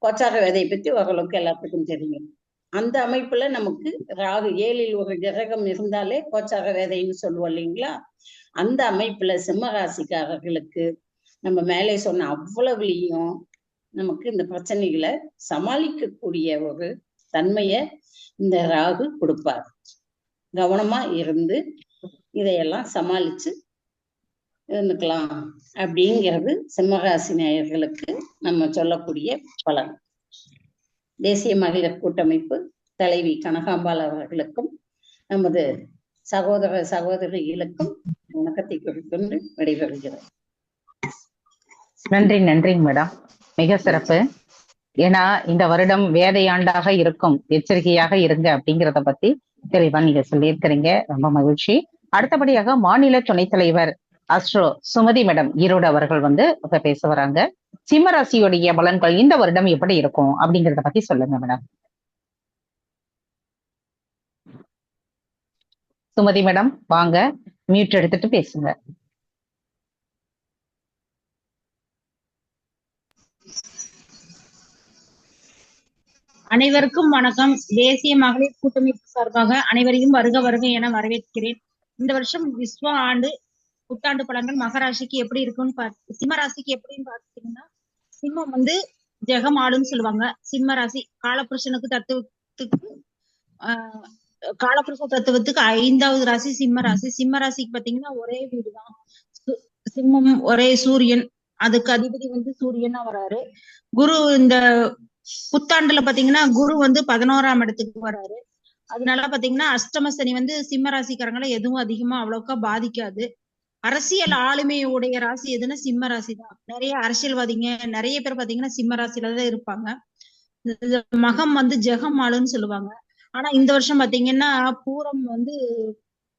கோச்சார வேதையை பத்தி ஓரளவுக்கு எல்லாத்துக்கும் தெரியும். அந்த அமைப்புல நமக்கு ராகு 7ல் ஒரு கிரகம் இருந்தாலே கோச்சார வேதைன்னு சொல்லுவோம் இல்லைங்களா? அந்த அமைப்புல சிம்ம ராசிக்காரர்களுக்கு நம்ம மேலே சொன்ன அவ்வளவுலையும் நமக்கு இந்த பிரச்சனைகளை சமாளிக்கக்கூடிய ஒரு தன்மைய இந்த ராகு கொடுப்பார். கவனமா இருந்து இதையெல்லாம் சமாளிச்சு இருந்துக்கலாம் அப்படிங்கிறது சிம்மராசி நேயர்களுக்கு நம்ம சொல்லக்கூடிய பலன். தேசிய மகளிர் கூட்டமைப்பு தலைவி கனகாம்பாள் அவர்களுக்கும் நமது சகோதர சகோதரிகளுக்கும் வணக்கத்தை குறிக்கொண்டு விடைபெறுகிறேன். நன்றி மேடம், மிக சிறப்பு. ஏன்னா இந்த வருடம் வேதையாண்டாக இருக்கும், எச்சரிக்கையாக இருங்க அப்படிங்கிறத பத்தி தெளிவா நீங்க சொல்லியிருக்கிறீங்க. ரொம்ப மகிழ்ச்சி. அடுத்தபடியாக மாநில துணைத் தலைவர் அஸ்ட்ரோ சுமதி மேடம் ஈரோடு அவர்கள் பேச வராங்க. சிம்மராசியுடைய பலன்கள் இந்த வருடம் எப்படி இருக்கும் அப்படிங்கிறத பத்தி சொல்லுங்க மேடம். சுமதி மேடம் வாங்க, மியூட் எடுத்துட்டு பேசுங்க. அனைவருக்கும் வணக்கம். தேசிய மகளிர் கூட்டமைப்பு சார்பாக அனைவரையும் வருக வருக என வரவேற்கிறேன். இந்த வருஷம் விஸ்வ ஆண்டு புத்தாண்டு பலன்கள் மகராசிக்கு எப்படி இருக்குன்னு சிம்ம ராசிக்கு எப்படின்னு பாத்தீங்கன்னா, சிம்மம் ஜெகம் ஆளுன்னு சொல்லுவாங்க. சிம்ம ராசி காலபுருஷனுக்கு காலபுருஷ தத்துவத்துக்கு 5வது ராசி சிம்ம ராசி. சிம்ம ராசிக்கு பாத்தீங்கன்னா ஒரே வீடுதான் சிம்மம், ஒரே சூரியன், அதுக்கு அதிபதி சூரியனா வராரு. குரு இந்த புத்தாண்டுல பாத்தீங்கன்னா குரு 11ஆம் இடத்துக்கு வராரு. அதனால பாத்தீங்கன்னா அஷ்டம சனி சிம்ம ராசிக்காரங்களை எதுவும் அதிகமா அவ்வளவுக்கா பாதிக்காது. அரசியல் ஆளுமையுடைய ராசி எதுன்னா சிம்ம ராசி தான். நிறைய அரசியல்வாதிங்க நிறைய பேர் பாத்தீங்கன்னா சிம்ம ராசியில தான் இருப்பாங்க. மகம் ஜெகம் ஆளுன்னு சொல்லுவாங்க. ஆனா இந்த வருஷம் பாத்தீங்கன்னா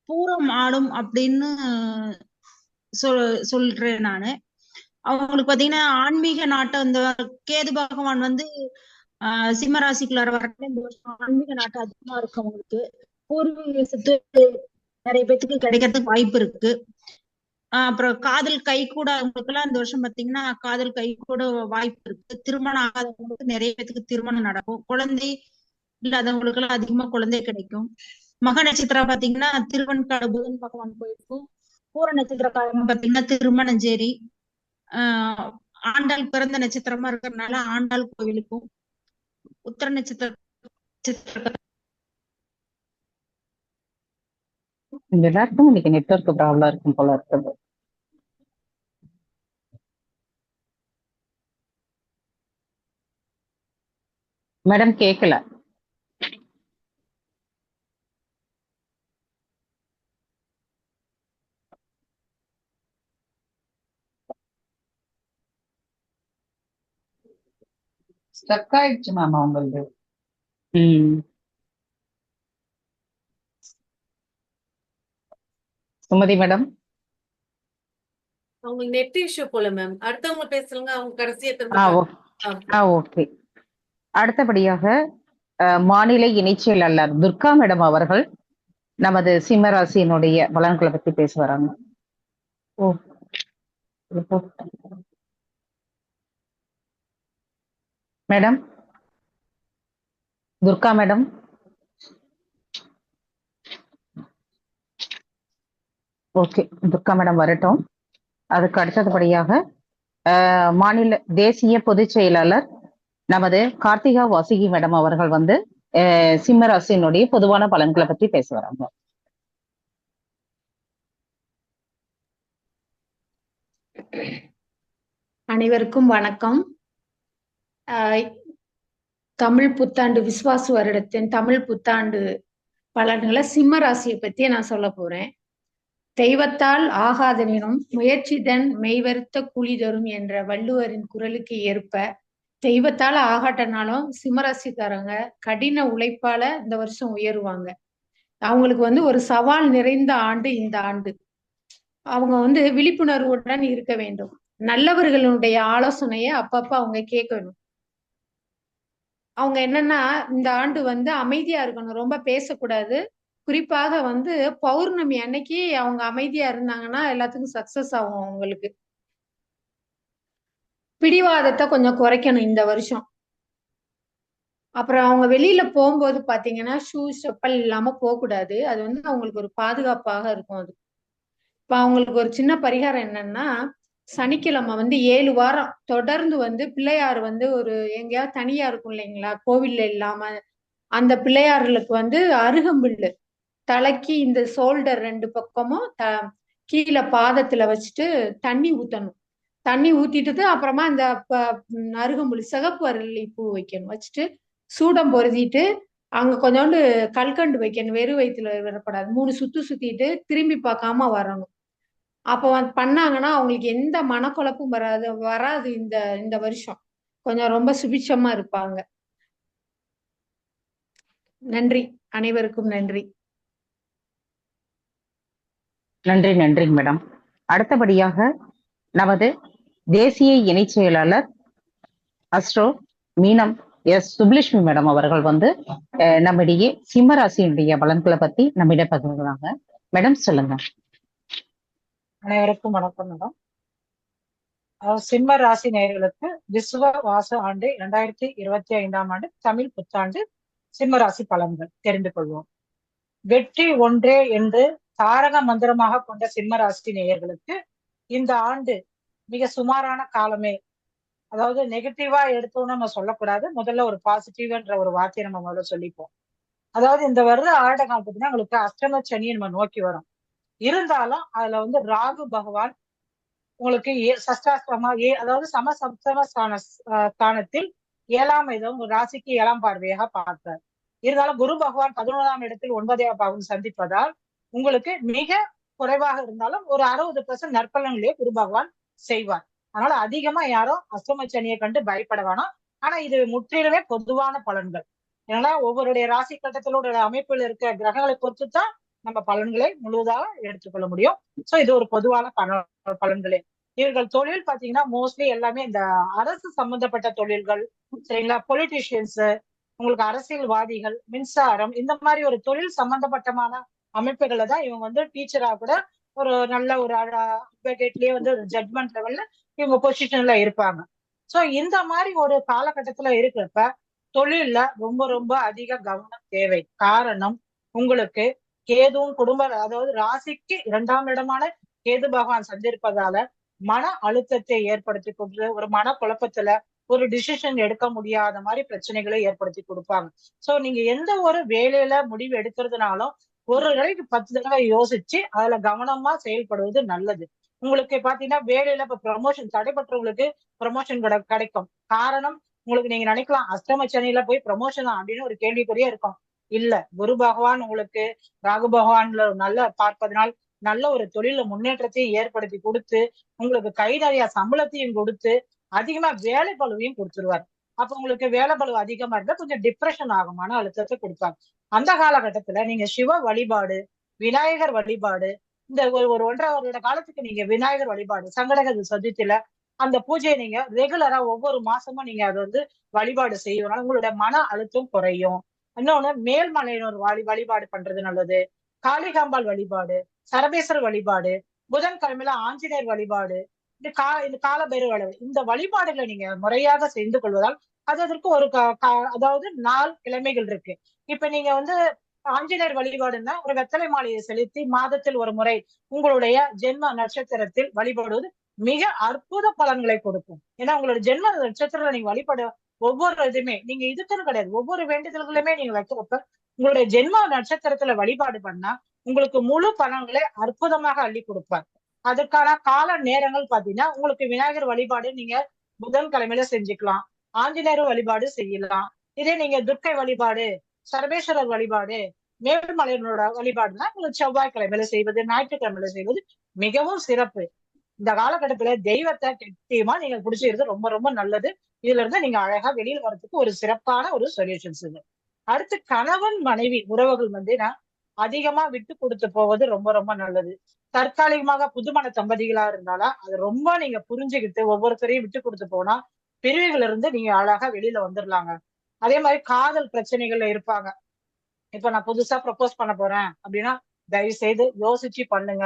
பூரம் ஆளும் அப்படின்னு சொல்றேன் நானு. அவங்களுக்கு பாத்தீங்கன்னா ஆன்மீக நாட்டம், இந்த கேது பகவான் சிம்ம ராசிக்குள்ளார வரல இந்த வருஷம் ஆன்மீக நாட்டம் அதிகமா இருக்கு. அவங்களுக்கு பூர்வீக சொத்து நிறைய பேத்துக்கு கிடைக்கிறதுக்கு வாய்ப்பு இருக்கு. அப்புறம் காதல் கை கூட அவங்களுக்கு எல்லாம் இந்த வருஷம் பாத்தீங்கன்னா காதல் கை கூட வாய்ப்பு இருக்கு. திருமணம் ஆகாதவங்களுக்கு நிறைய பேத்துக்கு திருமணம் நடக்கும். குழந்தை இல்லாதவங்களுக்கு எல்லாம் அதிகமா குழந்தை கிடைக்கும். மக நட்சத்திரம் பாத்தீங்கன்னா திருவெண்காடு புதன் பகவான் கோயிலுக்கும், பூர நட்சத்திரக்காரங்க பாத்தீங்கன்னா திருமணஞ்சேரி ஆண்டாள் பிறந்த நட்சத்திரமா இருக்கிறதுனால ஆண்டாள் கோவிலுக்கும், உத்தர நட்சத்திர எல்லாருக்கும் இன்னைக்கு நெட்வொர்க் ப்ராப்ளம் இருக்கும் போல இருக்குது. மேடம் கேட்கல. ஸ்டக் ஆயிடுச்சு மேம் அவங்களது. சுமதி மேடம். அவங்களுக்கு நெட் இஷ்யூ போல மேம். அடுத்தவங்க பேசுறாங்க, அவங்க கடைசியா திரும்ப. ஓகே. அடுத்தபடியாக மாநில இணைச் செயலாளர் துர்கா மேடம் அவர்கள் நமது சிம்மராசியினுடைய பலன்களை பத்தி பேச வராங்க. Madam Durga madam. Okay, Durga madam வரட்டும். அதுக்கு அடுத்தபடியாக மாநில தேசிய பொதுச் செயலாளர் நமது கார்த்திகா வாசுகி மேடம் அவர்கள் வந்து சிம்மராசியினுடைய பொதுவான பலன்களை பத்தி பேச வராங்க. அனைவருக்கும் வணக்கம். தமிழ் புத்தாண்டு விசுவாச வருடத்தின் தமிழ் புத்தாண்டு பலன்களை சிம்ம ராசியை பத்தி நான் சொல்ல போறேன். தெய்வத்தால் ஆகாதனினும் முயற்சிதன் மெய்வருத்த கூலி தரும் என்ற வள்ளுவரின் குரலுக்கு ஏற்ப தெய்வத்தால் ஆகாட்டனாலும் சிம்மராசிக்காரங்க கடின உழைப்பால இந்த வருஷம் உயருவாங்க. அவங்களுக்கு வந்து ஒரு சவால் நிறைந்த ஆண்டு இந்த ஆண்டு. அவங்க வந்து விழிப்புணர்வுடன் இருக்க வேண்டும். நல்லவர்களுடைய ஆலோசனையை அப்பப்ப அவங்க கேட்கணும். அவங்க என்னன்னா இந்த ஆண்டு வந்து அமைதியா இருக்கணும், ரொம்ப பேசக்கூடாது. குறிப்பாக வந்து பௌர்ணமி அன்னைக்கு அவங்க அமைதியா இருந்தாங்கன்னா எல்லாத்துக்கும் சக்சஸ் ஆகும். அவங்களுக்கு பிடிவாதத்தை கொஞ்சம் குறைக்கணும் இந்த வருஷம். அப்புறம் அவங்க வெளியில போகும்போது பாத்தீங்கன்னா ஷூ செப்பல் இல்லாம போகக்கூடாது. அது வந்து அவங்களுக்கு ஒரு பாதுகாப்பாக இருக்கும். அது இப்ப அவங்களுக்கு ஒரு சின்ன பரிகாரம் என்னன்னா, சனிக்கிழமை வந்து 7 வாரம் தொடர்ந்து வந்து பிள்ளையார் வந்து ஒரு எங்கேயாவது தனியா இருக்கும் இல்லைங்களா, கோவில்ல இல்லாம, அந்த பிள்ளையார்களுக்கு வந்து அருகம்புல்லு தலைக்கு இந்த ஷோல்டர் 2 பக்கமும் கீழே பாதத்துல வச்சுட்டு தண்ணி ஊத்தணும். தண்ணி ஊத்திட்டு அப்புறமா இந்த அருகம்புல் சிகப்பு அரளி பூ வைக்கணும். வச்சுட்டு சூடம் பொருதிட்டு அங்க கொஞ்சோண்டு கல்கண்டு வைக்கணும். வெறும் வயிற்றுல வரக்கூடாது. 3 சுத்து சுத்திட்டு திரும்பி பார்க்காம வரணும். அப்போ பண்ணாங்கன்னா அவங்களுக்கு எந்த மனக்குழப்பும் வராது. இந்த வருஷம் கொஞ்சம் ரொம்ப சுபிட்சமா இருப்பாங்க. நன்றி, அனைவருக்கும் நன்றி. நன்றி நன்றி மேடம். அடுத்தபடியாக நமது தேசிய இணைச் செயலாளர் அஸ்ட்ரோ மீனம் சுப்லட்சுமி மேடம் அவர்கள் வந்து நம்மிடையே சிம்மராசியினுடைய பலன்களை பத்தி நம்மிடம் பகிர்ந்தாங்க. மேடம் சொல்லுங்க. அனைவருக்கும் வணக்கம் மேடம். சிம்ம ராசி நேயர்களுக்கு விசுவ வாச ஆண்டு 2025ஆம் ஆண்டு தமிழ் புத்தாண்டு சிம்ம ராசி பலன்கள் தெரிந்து கொள்வோம். வெற்றி ஒன்றே என்று தாரக மந்திரமாக கொண்ட சிம்ம ராசி நேயர்களுக்கு இந்த ஆண்டு மிக சுமாரான காலமே. அதாவது நெகட்டிவா எடுத்தோம்னு நம்ம சொல்லக்கூடாது. முதல்ல ஒரு பாசிட்டிவ்ன்ற ஒரு வார்த்தையை நம்ம முதல்ல சொல்லிப்போம். அதாவது இந்த வருட ஆட காலத்துக்குன்னா உங்களுக்கு அஷ்டம சனியை நம்ம நோக்கி வரும். இருந்தாலும் அதுல வந்து ராகு பகவான் உங்களுக்கு சஷ்டாஷ்டமா அதாவது சமசப்தம ஸ்தானத்தில் 7ஆம் இடம் ஒரு ராசிக்கு 7ஆம் பார்வையாக பார்க்கிறார். இருந்தாலும் குரு பகவான் 11ஆம் இடத்தில் 9ஆம் பாவம் சந்திப்பதால் உங்களுக்கு மிக குறைவாக இருந்தாலும் ஒரு 60% நற்பலன்களே குரு பகவான் செய்வார். அதனால அதிகமா யாரும் அஷ்டம சனியை கண்டு பயப்பட வேணாம். ஆனா இது முற்றிலுமே பொதுவான பலன்கள். ஏன்னா ஒவ்வொருடைய ராசி கட்டத்திலோட அமைப்பில் இருக்க கிரகங்களை பொறுத்து தான் நம்ம பலன்களை முழுவதாக எடுத்துக்கொள்ள முடியும். சோ இது ஒரு பொதுவான பலன்களே. இவர்கள் தொழில் பாத்தீங்கன்னா மோஸ்ட்லி எல்லாமே இந்த அரசு சம்பந்தப்பட்ட தொழில்கள், சரிங்களா, பொலிட்டீஷியன்ஸ், உங்களுக்கு அரசியல்வாதிகள், மின்சாரம், இந்த மாதிரி ஒரு தொழில் சம்பந்தப்பட்டமான அமைப்புகளை தான் இவங்க வந்து டீச்சரா கூட ஒரு நல்ல ஒரு அட்வொகேட்லயே வந்து ஒரு ஜட்மெண்ட் லெவல்ல இவங்க பொசிஷன்ல இருப்பாங்க. சோ இந்த மாதிரி ஒரு காலகட்டத்துல இருக்கிறப்ப தொழில்ல ரொம்ப ரொம்ப அதிக கவனம் தேவை. காரணம் உங்களுக்கு கேதுவும் குடும்ப, அதாவது ராசிக்கு 2ஆம் இடமான கேது பகவான் சந்திருப்பதால மன அழுத்தத்தை ஏற்படுத்தி கொடுத்து ஒரு மன குழப்பத்துல ஒரு டிசிஷன் எடுக்க முடியாத மாதிரி பிரச்சனைகளை ஏற்படுத்தி கொடுப்பாங்க. சோ நீங்க எந்த ஒரு வேலையில முடிவு எடுக்கிறதுனாலும் ஒரு தடவைக்கு 10 தடவை யோசிச்சு அதுல கவனமா செயல்படுவது நல்லது. உங்களுக்கு பாத்தீங்கன்னா வேலையில இப்ப ப்ரமோஷன் தடைப்பட்டவங்களுக்கு ப்ரமோஷன் கிடைக்கும். காரணம், உங்களுக்கு நீங்க நினைக்கலாம் அஷ்டம சனியில போய் ப்ரமோஷன் அப்படின்னு ஒரு கேள்விக்குறியே இருக்கும். இல்ல, குரு பகவான் உங்களுக்கு ராகு பகவான்ல நல்ல பார்ப்பதனால் நல்ல ஒரு தொழில முன்னேற்றத்தையும் ஏற்படுத்தி கொடுத்து உங்களுக்கு கை நிறைய சம்பளத்தையும் கொடுத்து அதிகமா வேலை பளுவையும் கொடுத்துருவார். அப்ப உங்களுக்கு வேலை பளு அதிகமா இருந்தா கொஞ்சம் டிப்ரெஷன் ஆகும், மன அழுத்தத்தை கொடுப்பாங்க. அந்த காலகட்டத்துல நீங்க சிவ வழிபாடு, விநாயகர் வழிபாடு, இந்த ஒரு 1.5 வருட காலத்துக்கு நீங்க விநாயகர் வழிபாடு சங்கடகர சதுர்த்தியில அந்த பூஜையை நீங்க ரெகுலரா ஒவ்வொரு மாசமும் நீங்க அதை வழிபாடு செய்வதனால உங்களுடைய மன அழுத்தம் குறையும். இன்னொன்னு மேல்மலையினர் வழிபாடு பண்றது நல்லது. காளிகாம்பாள் வழிபாடு, சரபேஸ்வரர் வழிபாடு, புதன்கிழமையில ஆஞ்சநேயர் வழிபாடு, இந்த காலபைரவர் வழிபாடு, இந்த வழிபாடுகளை நீங்க முறையாக செய்து கொள்வதால் அதற்கு ஒரு அதாவது 4 கிழமைகள் இருக்கு. இப்ப நீங்க ஆஞ்சநேயர் வழிபாடுன்னா ஒரு வெத்தலை மாலையை செலுத்தி மாதத்தில் ஒரு முறை உங்களுடைய ஜென்ம நட்சத்திரத்தில் வழிபடுவது மிக அற்புத பலன்களை கொடுக்கும். ஏன்னா உங்களோட ஜென்ம நட்சத்திரத்துல நீங்க வழிபட ஒவ்வொரு இதுமே நீங்க இதுக்குன்னு கிடையாது, ஒவ்வொரு வேண்டுதல்களுமே நீங்க வைக்கிறப்ப உங்களுடைய ஜென்ம நட்சத்திரத்துல வழிபாடு பண்ணா உங்களுக்கு முழு பலன்களை அற்புதமாக அள்ளி கொடுப்பார். அதுக்கான கால நேரங்கள் பாத்தீங்கன்னா உங்களுக்கு விநாயகர் வழிபாடு நீங்க புதன்கிழமையில செஞ்சுக்கலாம், ஆஞ்சநேயர் வழிபாடு செய்யலாம். இதே நீங்க துர்க்கை வழிபாடு, சர்வேஸ்வரர் வழிபாடு, மேல்மலையனோட வழிபாடுனா உங்களுக்கு செவ்வாய்க்கிழமையில செய்வது, ஞாயிற்றுக்கிழமையில செய்வது மிகவும் சிறப்பு. இந்த காலகட்டத்துல தெய்வத்தை கெட்டியமா நீங்க பிடிச்சிக்கிறது ரொம்ப ரொம்ப நல்லது. இதுல இருந்து நீங்க அழகா வெளியில வர்றதுக்கு ஒரு சிறப்பான ஒரு சொல்யூஷன்ஸ் இது. அடுத்து கணவன் மனைவி உறவுகள் அதிகமா விட்டு கொடுத்து போவது ரொம்ப ரொம்ப நல்லது. தற்காலிகமாக புதுமண தம்பதிகளா இருந்தாலும் அது ரொம்ப நீங்க புரிஞ்சுக்கிட்டு ஒவ்வொருத்தரையும் விட்டு கொடுத்து போனா பிரிவுல இருந்து நீங்க அழகா வெளியில வந்துடலாங்க. அதே மாதிரி காதல் பிரச்சனைகள்ல இருப்பாங்க. இப்ப நான் புதுசா ப்ரப்போஸ் பண்ண போறேன் அப்படின்னா தயவு செய்து யோசிச்சு பண்ணுங்க.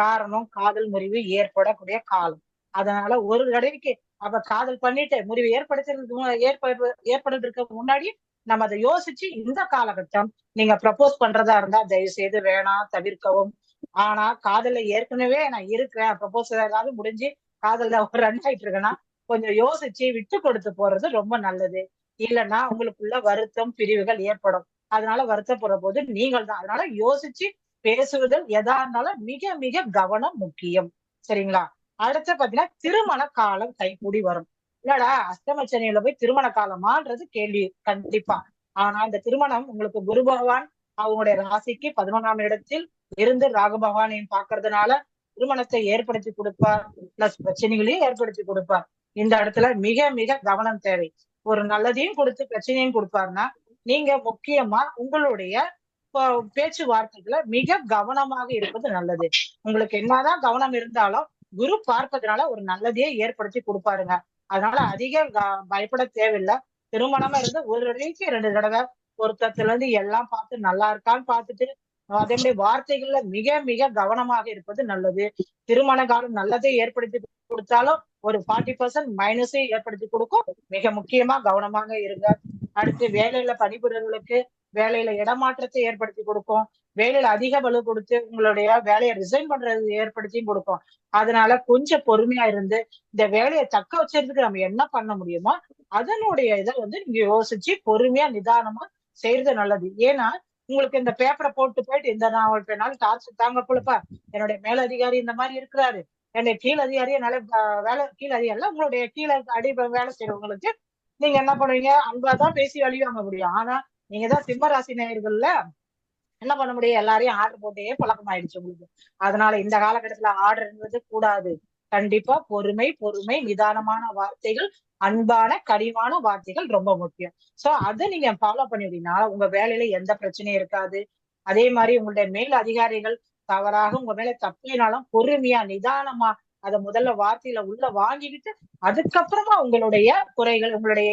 காரணம், காதல் முறிவு ஏற்படக்கூடிய காலம். அதனால ஒரு தடவைக்கு அப்ப காதல் பண்ணிட்டு முறிவு ஏற்படுறதுக்கு முன்னாடி நம்ம அதை யோசிச்சு இந்த காலகட்டம் நீங்க ப்ரப்போஸ் பண்றதா இருந்தா தயவு செய்து வேணாம், தவிர்க்கவும். ஆனா காதல்ல ஏற்கனவே நான் இருக்கிறேன், ப்ரப்போஸ் ஏதாவது முடிஞ்சு காதல்ல ஒரு ரன் ஆயிட்டு இருக்கேன்னா கொஞ்சம் யோசிச்சு விட்டு கொடுத்து போறது ரொம்ப நல்லது. இல்லைன்னா உங்களுக்குள்ள வருத்தம், பிரிவுகள் ஏற்படும். அதனால வருத்தப்படுற போது நீங்கள் தான். அதனால யோசிச்சு பேசுவதில் எதா இருந்தாலும் மிக மிக கவனம் முக்கியம். சரிங்களா? அடுத்து பாத்தீங்கன்னா திருமண காலம் கைகூடி வரும். இல்லடா அஷ்டம சனியில போய் திருமண காலமான்றது கேள்வி கண்டிப்பா. ஆனா இந்த திருமணம் உங்களுக்கு குரு பகவான் அவங்களுடைய ராசிக்கு 11ஆம் இடத்தில் இருந்து ராகு பகவானையும் பாக்குறதுனால திருமணத்தை ஏற்படுத்தி கொடுப்பார், பிளஸ் பிரச்சனைகளையும் ஏற்படுத்தி கொடுப்பார். இந்த இடத்துல மிக மிக கவனம் தேவை. ஒரு நல்லதையும் கொடுத்து பிரச்சனையும் கொடுப்பாருன்னா நீங்க முக்கியமா உங்களுடைய பேச்சுவார்த்தைகளை மிக கவனமாக இருப்பது நல்லது. உங்களுக்கு என்னதான் கவனம் இருந்தாலும் குரு பார்ப்பதனால ஒரு நல்லதையே ஏற்படுத்தி கொடுப்பாருங்க. அதனால அதிக பயப்பட தேவையில்லை. திருமணமா இருந்து ஒரு தடவைக்கு 2 தடவை பொருத்தத்துல இருந்து எல்லாம் பார்த்து நல்லா இருக்கான்னு பார்த்துட்டு அதே மாதிரி வார்த்தைகள்ல மிக மிக கவனமாக இருப்பது நல்லது. திருமண காலம் நல்லதை ஏற்படுத்தி கொடுத்தாலும் ஒரு 40% மைனஸை ஏற்படுத்தி கொடுக்கும். மிக முக்கியமா கவனமாக இருங்க. அடுத்து வேலையில பணிபுரியவர்களுக்கு வேலையில இடமாற்றத்தை ஏற்படுத்தி கொடுக்கும். வேலையில அதிக பளு கொடுத்து உங்களுடைய வேலையை ரிசைன் பண்றது ஏற்படுத்தியும் கொடுக்கும். அதனால கொஞ்சம் பொறுமையா இருந்து இந்த வேலையை தக்க வச்சதுக்கு நம்ம என்ன பண்ண முடியுமோ அதனுடைய இதை நீங்க யோசிச்சு பொறுமையா நிதானமா செய்யறது நல்லது. ஏன்னா உங்களுக்கு இந்த பேப்பரை போட்டு போயிட்டு இந்த நான் டார்ச்சர் தாங்க போலப்பா, என்னுடைய மேலதிகாரி இந்த மாதிரி இருக்கிறாரு, என்னுடைய கீழ் அதிகாரி என்னால கீழ் அதிகாரி உங்களுடைய கீழே அடி வேலை செய்யறவங்களுக்கு நீங்க என்ன பண்ணுவீங்க, அன்பாதான் பேசி வழி வாங்க முடியும். ஆனா நீங்க தான் சிம்ம ராசி நேயர்கள்ல என்ன பண்ண முடியும், எல்லாரையும் ஆர்டர் போட்டே பழக்கம் ஆயிடுச்சு உங்களுக்கு. அதனால இந்த காலகட்டத்துல ஆர்டர் இருந்தது கூடாது. கண்டிப்பா பொறுமை, நிதானமான வார்த்தைகள், அன்பான கனிவான வார்த்தைகள் ரொம்ப முக்கியம். சோ அதை நீங்க ஃபாலோ பண்ணிட்டீங்கன்னா உங்க வேலையில எந்த பிரச்சனையும் இருக்காது. அதே மாதிரி உங்களுடைய மேல் அதிகாரிகள் தவறாக உங்க மேல தப்பினாலும் பொறுமையா நிதானமா அதை முதல்ல வார்த்தையில உள்ள வாங்கிக்கிட்டு அதுக்கப்புறமா உங்களுடைய குறைகள், உங்களுடைய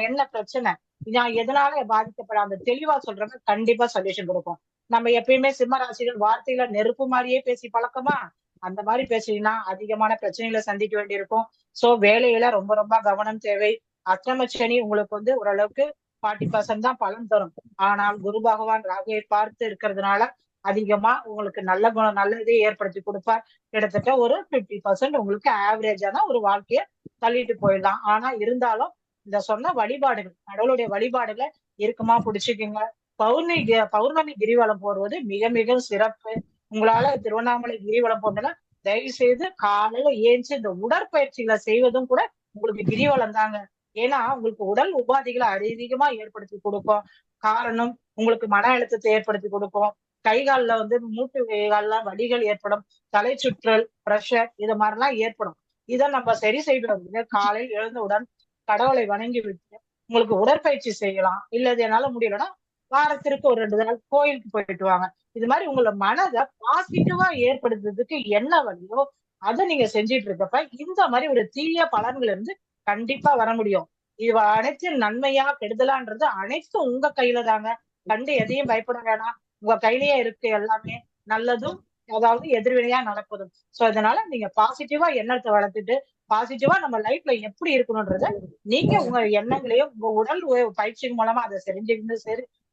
என்ன பிரச்சனை, நான் எதனால பாதிக்கப்பட அந்த தெளிவா சொல்றவங்க கண்டிப்பா சொல்யூஷன் கொடுக்கும். நம்ம எப்பயுமே சிம்ம ராசிகள் வார்த்தையில நெருப்பு மாதிரியே பேசி பழக்கமா, அந்த மாதிரி பேசினா அதிகமான பிரச்சனைகளை சந்திக்க வேண்டியிருக்கும். சோ வேலையில ரொம்ப ரொம்ப கவனம் தேவை. அஷ்டம சனி உங்களுக்கு ஓரளவுக்கு 40% தான் பலன் தரும். ஆனால் குரு பகவான் ராகுவை பார்த்து இருக்கிறதுனால அதிகமா உங்களுக்கு நல்ல குணம் நல்ல இதை ஏற்படுத்தி கொடுப்பார். கிட்டத்தட்ட ஒரு 50% உங்களுக்கு ஆவரேஜான ஒரு வாழ்க்கைய தள்ளிட்டு போயிடலாம். ஆனா இருந்தாலும் இந்த சொன்ன வழிபாடுகள் கடவுளுடைய வழிபாடுகளை இருக்குமா பிடிச்சிக்குங்க. பௌர்ணமி கிரிவலம் போடுவது மிக மிக சிறப்பு. உங்களால திருவண்ணாமலை கிரிவலம் போனா தயவு செய்து காலையில ஏஞ்சி இந்த உடற்பயிற்சிகளை செய்வதும் கூட உங்களுக்கு கிரிவலம் தாங்க. ஏன்னா உங்களுக்கு உடல் உபாதைகளை அதிகமா ஏற்படுத்தி கொடுக்கும். காரணம் உங்களுக்கு மன அழுத்தத்தை ஏற்படுத்தி கொடுக்கும். கை காலில் வந்து மூட்டு கால்லாம் வலிகள் ஏற்படும். தலை சுற்றல், பிரஷர் இது மாதிரிலாம் ஏற்படும். இதை நம்ம சரி செய்வது காலையில் எழுந்தவுடன் கடவுளை வணங்கி விட்டு உங்களுக்கு உடற்பயிற்சி செய்யலாம். இல்ல இது என்னால முடியலன்னா வாரத்திற்கு ஒரு 2 நாள் கோயிலுக்கு போயிட்டு வாங்க. இது மாதிரி உங்களை மனதை பாசிட்டிவா ஏற்படுத்துறதுக்கு என்ன வழியோ அதை நீங்க செஞ்சிட்டு இருக்கப்ப இந்த மாதிரி ஒரு தீய பலன்கள் இருந்து கண்டிப்பா வர முடியும். இது அனைத்தும் நன்மையா கெடுதலான்றது அனைத்தும் உங்க கையில தாங்க. கண்டு எதையும் பயப்பட வேணாம். உங்க கையிலேயே இருக்கு எல்லாமே, நல்லதும் அதாவது எதிர்வினையா நடப்பதும். சோ அதனால நீங்க பாசிட்டிவா எண்ணத்தை வளர்த்துட்டு பாசிட்டிவா நம்ம லைஃப்ல எப்படி இருக்கணும்ன்றத நீங்க உங்க எண்ணங்களையும் உங்க உடல் பயிற்சி மூலமா அதை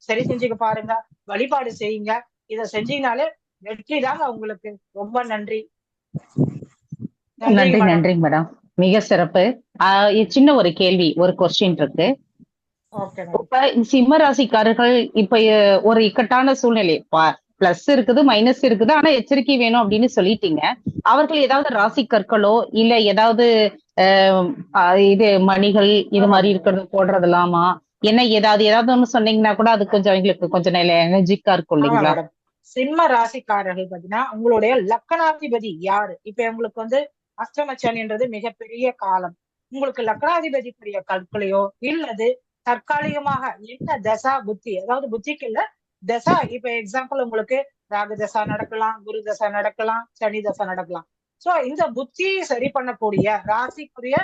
சரி செஞ்சுக்க பாருங்க. வழிபாடு செய்யுங்க. இதை செஞ்சீங்கனாலே வெற்றி தாங்க உங்களுக்கு. ரொம்ப நன்றி. நன்றி மேடம். மிக சிறப்பு. சின்ன ஒரு கேள்வி, ஒரு கொஸ்டின் இருக்கு. இப்ப சிம்ம ராசிக்காரர்கள் இப்ப ஒரு இக்கட்டான சூழ்நிலை, பிளஸ் இருக்குது மைனஸ் இருக்குது, ஆனா எச்சரிக்கை வேணும் அப்படின்னு சொல்லிட்டீங்க. அவர்கள் ஏதாவது ராசி கற்களோ இல்ல ஏதாவது இது மணிகள் இது மாதிரி இருக்கிறது போடுறதுலாமா என்ன ஏதாவது ஒண்ணு சொன்னீங்கன்னா கூட அது கொஞ்சம் அவங்களுக்கு கொஞ்சம் எனர்ஜிக்கா இருக்கும் இல்லைங்களா? சிம்ம ராசிக்காரர்கள் பாத்தீங்கன்னா உங்களுடைய லக்கணாதிபதி யாரு? இப்ப உங்களுக்கு வந்து அஷ்டமச்சனின்றது மிகப்பெரிய காலம். உங்களுக்கு லக்கணாதிபதிக்குரிய கற்களையோ இல்லது தற்காலிகமாக என்ன தசா புத்தி, அதாவது புத்திக்கு இல்ல தசா, இப்ப எக்ஸாம்பிள் உங்களுக்கு ராகு தசா நடக்கலாம், குரு தசா நடக்கலாம், சனி தசா நடக்கலாம். சோ இந்த புத்தியை சரி பண்ணக்கூடிய ராசிக்குரிய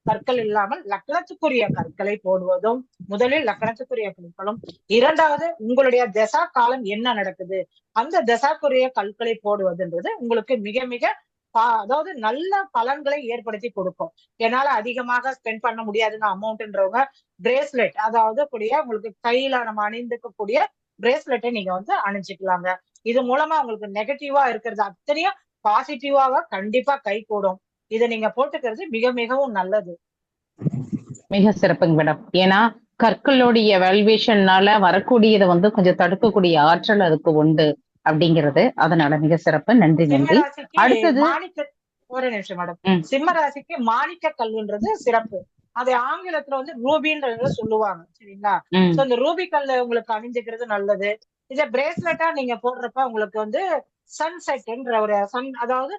கற்கள் இல்லாமல் லக்னத்துக்குரிய கற்களை போடுவதும், முதலில் லக்னத்துக்குரிய கற்களும், இரண்டாவது உங்களுடைய தசா காலம் என்ன நடக்குது அந்த தசாக்குரிய கற்களை போடுவதுன்றது உங்களுக்கு மிக மிக அதாவது நல்ல பலன்களை ஏற்படுத்தி கொடுக்கும். என்னால அதிகமாக ஸ்பெண்ட் பண்ண முடியாதுங்க அமௌண்ட்ன்றவங்க பிரேஸ்லெட், அதாவது கூடிய உங்களுக்கு கையில நம்ம அணிந்துக்கக்கூடிய பிரேஸ்லெட்டை நீங்க வந்து அணிஞ்சுக்கலாங்க. இது மூலமா உங்களுக்கு நெகட்டிவா இருக்கிறது அத்தனையும் பாசிட்டிவாக கண்டிப்பா கை கூடும். இதை நீங்க போட்டுக்கிறது மிக மிகவும் நல்லது. மிக சிறப்புங்க மேடம். ஏன்னா கற்களுடைய வேல்யூவேஷன்னால வரக்கூடியதை வந்து கொஞ்சம் தடுக்கக்கூடிய ஆற்றல் அதுக்கு உண்டு அப்படிங்கிறது. அதனால மிக சிறப்பு. நன்றி. அடுத்தது ஒரு நிமிஷம் மேடம். சிம்ம ராசிக்கு மாணிக்க கல்லுன்றது சிறப்பு. அதை ஆங்கிலத்துல வந்து ரூபின்றத சொல்லுவாங்க. சரிங்களா? சோ இந்த ரூபி கல்ல உங்களுக்கு அணிஞ்சுக்கிறது நல்லது. இத பிரேஸ்லெட்டா நீங்க போடுறப்ப உங்களுக்கு வந்து சன்செட்ன்ற ஒரு அதாவது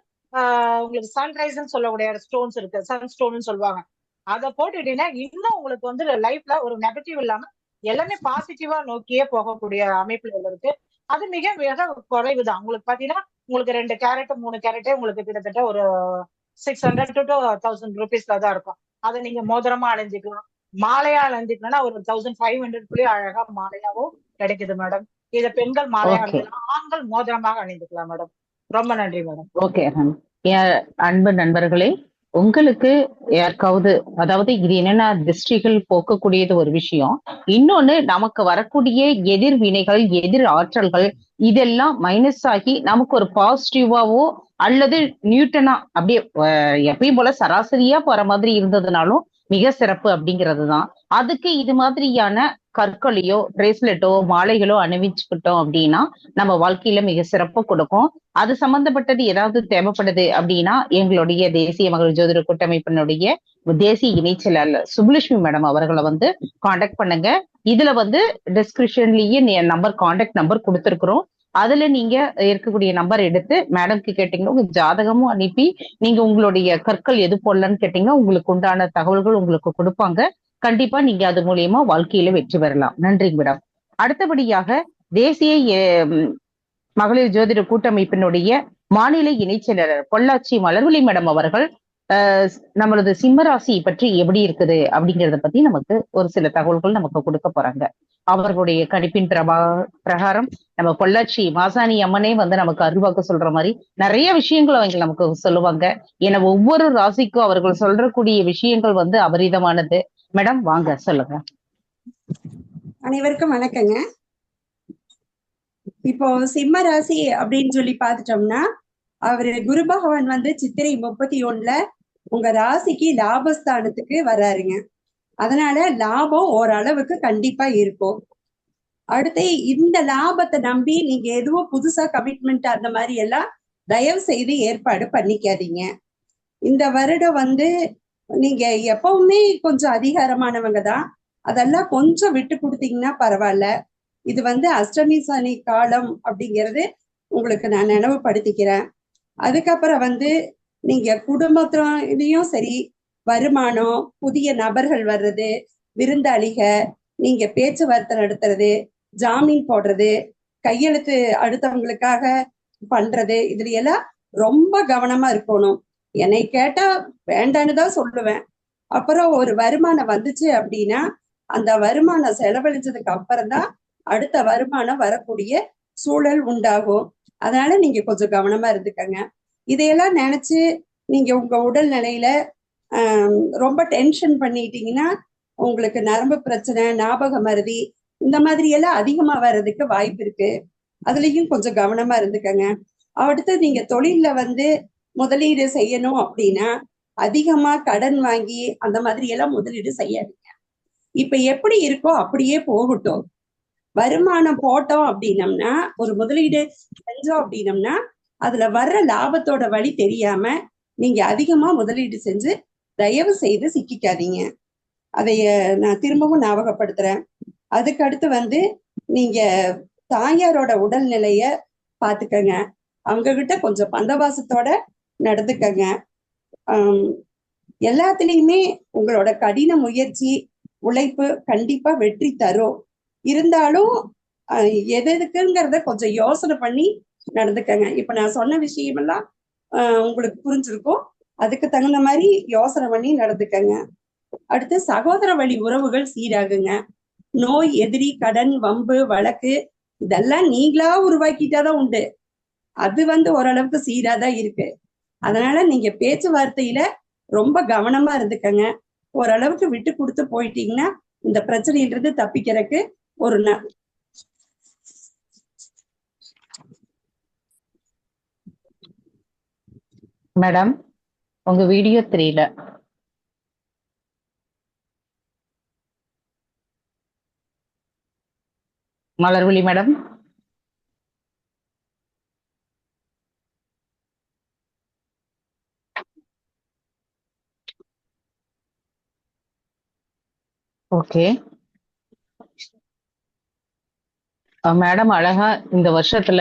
உங்களுக்கு சன்ரைஸ்ன்னு சொல்லக்கூடிய ஸ்டோன்ஸ் இருக்கு, சன் ஸ்டோன் சொல்லுவாங்க. அதை போட்டுட்டீங்கன்னா இன்னும் உங்களுக்கு வந்து லைஃப்ல ஒரு நெகட்டிவ் இல்லாம எல்லாமே பாசிட்டிவா நோக்கியே போகக்கூடிய அமைப்புல இருக்கு. அது மிக மிக குறைவுதான். உங்களுக்கு பாத்தீங்கன்னா உங்களுக்கு 2 கேரட் 3 கேரட்டே உங்களுக்கு கிட்டத்தட்ட ஒரு 600 to 1000 ரூபீஸ்ல தான் இருக்கும். அதை நீங்க மோதிரமா அணிஞ்சிக்கலாம். மாலையா அணிஞ்சிக்கணும்னா ஒரு 1500 அழகா மாலையாவும் கிடைக்குது மேடம். இத பெண்கள் மாலையா அணிஞ்சிக்கலாம், ஆண்கள் மோதிரமாக அணிந்துக்கலாம் மேடம். ரொம்ப நன்றி மேடம். ஓகே அன்பு நண்பர்களே, உங்களுக்கு யாருக்காவது அதாவது இது என்னன்னா திருஷ்டிகள் போக்கக்கூடியது ஒரு விஷயம். இன்னொன்னு நமக்கு வரக்கூடிய எதிர்வினைகள் எதிர் ஆற்றல்கள் இதெல்லாம் மைனஸ் ஆகி நமக்கு ஒரு பாசிட்டிவாவோ அல்லது நியூட்டனா அப்படியே எப்பயும் போல சராசரியா போற மாதிரி இருந்ததுனாலும் மிக சிறப்பு அப்படிங்கிறது தான். அதுக்கு இது மாதிரியான கற்களையோ பிரேஸ்லெட்டோ மாலைகளோ அணிவிச்சுக்கிட்டோம் அப்படின்னா நம்ம வாழ்க்கையில மிக சிறப்பு கொடுக்கும். அது சம்பந்தப்பட்டது ஏதாவது தேவைப்படுது அப்படின்னா எங்களுடைய தேசிய மகளிர் ஜோதிட கூட்டமைப்பினுடைய தேசிய இணைச்செயலாளர் சுப்புலட்சுமி மேடம் அவர்களை வந்து காண்டாக்ட் பண்ணுங்க. இதுல வந்து டிஸ்கிரிப்ஷன்லயே நம்பர் காண்டாக்ட் நம்பர் கொடுத்துருக்குறோம். அதுல நீங்க இருக்கக்கூடிய நம்பர் எடுத்து மேடம்க்கு கேட்டீங்கன்னா உங்க ஜாதகமும் அனுப்பி நீங்க உங்களுடைய கற்கள் எது போடலன்னு கேட்டீங்கன்னா உங்களுக்கு உண்டான தகவல்கள் உங்களுக்கு கொடுப்பாங்க. கண்டிப்பா நீங்க அது மூலியமா வாழ்க்கையில வெற்றி பெறலாம். நன்றிங்க மேடம். அடுத்தபடியாக தேசிய மகளிர் ஜோதிட கூட்டமைப்பினுடைய மாநில இணைச்செயலாளர் பொள்ளாச்சி மலர்விழி மேடம் அவர்கள் நம்மளது சிம்மராசி பற்றி எப்படி இருக்குது அப்படிங்கிறத பத்தி நமக்கு ஒரு சில தகவல்கள் நமக்கு கொடுக்க போறாங்க. அவர்களுடைய கணிப்பின் பிரகாரம் நம்ம பொள்ளாச்சி மாசாணி அம்மனே வந்து நமக்கு அருள்வாக்கு சொல்ற மாதிரி நிறைய விஷயங்கள் அவங்க நமக்கு சொல்லுவாங்க. ஏன்னா ஒவ்வொரு ராசிக்கும் அவர்கள் சொல்றக்கூடிய விஷயங்கள் வந்து அபரிதமானது. மேடம் வாங்க சொல்லுங்க. அனைவருக்கும் வணக்கங்க. இப்போ சிம்ம ராசி அப்படின்னு சொல்லி பார்த்துட்டோம்னா, அவரு குரு பகவான் வந்து சித்திரை 31 உங்க ராசிக்கு லாபஸ்தானத்துக்கு வர்றாருங்க. அதனால லாபம் ஓரளவுக்கு கண்டிப்பா இருக்கும். அடுத்து இந்த லாபத்தை நம்பி நீங்க எதுவும் புதுசா கமிட்மெண்ட் அந்த மாதிரி எல்லாம் தயவு செய்து ஏற்பாடு பண்ணிக்காதீங்க. இந்த வருடம் வந்து நீங்க எப்பவுமே கொஞ்சம் அதிகாரமானவங்க தான், அதெல்லாம் கொஞ்சம் விட்டு கொடுத்தீங்கன்னா பரவாயில்ல. இது வந்து அஷ்டமி சனி காலம் அப்படிங்கிறது உங்களுக்கு நான் நினைவுபடுத்திக்கிறேன். அதுக்கப்புறம் வந்து நீங்க குடும்பத்திலையும் சரி, வருமானம், புதிய நபர்கள் வர்றது, விருந்தாளிக, நீங்க பேச்சுவார்த்தை நடத்துறது, ஜாமீன் போடுறது, கையெழுத்து அடுத்தவங்களுக்காக பண்றது, இதுல எல்லாம் ரொம்ப கவனமா இருக்கணும். என்னை கேட்டா வேண்டான்னு தான் சொல்லுவேன். அப்புறம் ஒரு வருமானம் வந்துச்சு அப்படின்னா அந்த வருமானம் செலவழிச்சதுக்கு அப்புறம் தான் அடுத்த வருமானம் வரக்கூடிய சூழல் உண்டாகும். அதனால நீங்க கொஞ்சம் கவனமா இருந்துக்கங்க. இதையெல்லாம் நினைச்சு நீங்க உங்க உடல் நிலையில ரொம்ப டென்ஷன் பண்ணிட்டீங்கன்னா உங்களுக்கு நரம்பு பிரச்சனை, ஞாபக மறதி இந்த மாதிரி எல்லாம் அதிகமா வர்றதுக்கு வாய்ப்பு இருக்கு. அதுலயும் கொஞ்சம் கவனமா இருந்துக்கங்க. அடுத்து நீங்க தொழில்ல வந்து முதலீடு செய்யணும் அப்படின்னா அதிகமா கடன் வாங்கி அந்த மாதிரி எல்லாம் முதலீடு செய்யாதீங்க. இப்ப எப்படி இருக்கோ அப்படியே போகட்டும். வருமானம் போட்டோம் அப்படின்னம்னா, ஒரு முதலீடு செஞ்சோம் அப்படின்னம்னா அதுல வர்ற லாபத்தோட வழி தெரியாம நீங்க அதிகமா முதலீடு செஞ்சு தயவு செய்து சிக்கிக்காதீங்க. அதைய நான் திரும்பவும் ஞாபகப்படுத்துறேன். அதுக்கு அடுத்து வந்து நீங்க தாயாரோட உடல்நிலைய பாத்துக்கங்க. அவங்க கிட்ட கொஞ்சம் பந்தவாசத்தோட நடந்துக்கங்க. எல்லாத்துலயுமே உங்களோட கடின முயற்சி, உழைப்பு கண்டிப்பா வெற்றி தரும். இருந்தாலும் எதுக்குங்கிறத கொஞ்சம் யோசனை பண்ணி நடந்துக்கங்க. இப்ப நான் சொன்ன விஷயமெல்லாம் உங்களுக்கு புரிஞ்சிருக்கும். அதுக்கு தகுந்த மாதிரி யோசனை பண்ணி நடந்துக்கங்க. அடுத்து சகோதர வழி உறவுகள் சீராகுங்க. நோய், எதிரி, கடன், வம்பு, வழக்கு இதெல்லாம் நீங்களா உருவாக்கிட்டாதான் உண்டு. அது வந்து ஓரளவுக்கு சீராதான் இருக்கு. அதனால நீங்க பேச்சுவார்த்தையில ரொம்ப கவனமா இருந்துக்கங்க. ஓரளவுக்கு விட்டு கொடுத்து போயிட்டீங்கன்னா இந்த பிரச்சனையிலிருந்து தப்பிக்கிறதுக்கு ஒரு மேடம் உங்க வீடியோ தெரியல. மலர்விழி மேடம். ஓகே மேடம், அழகா இந்த வருஷத்துல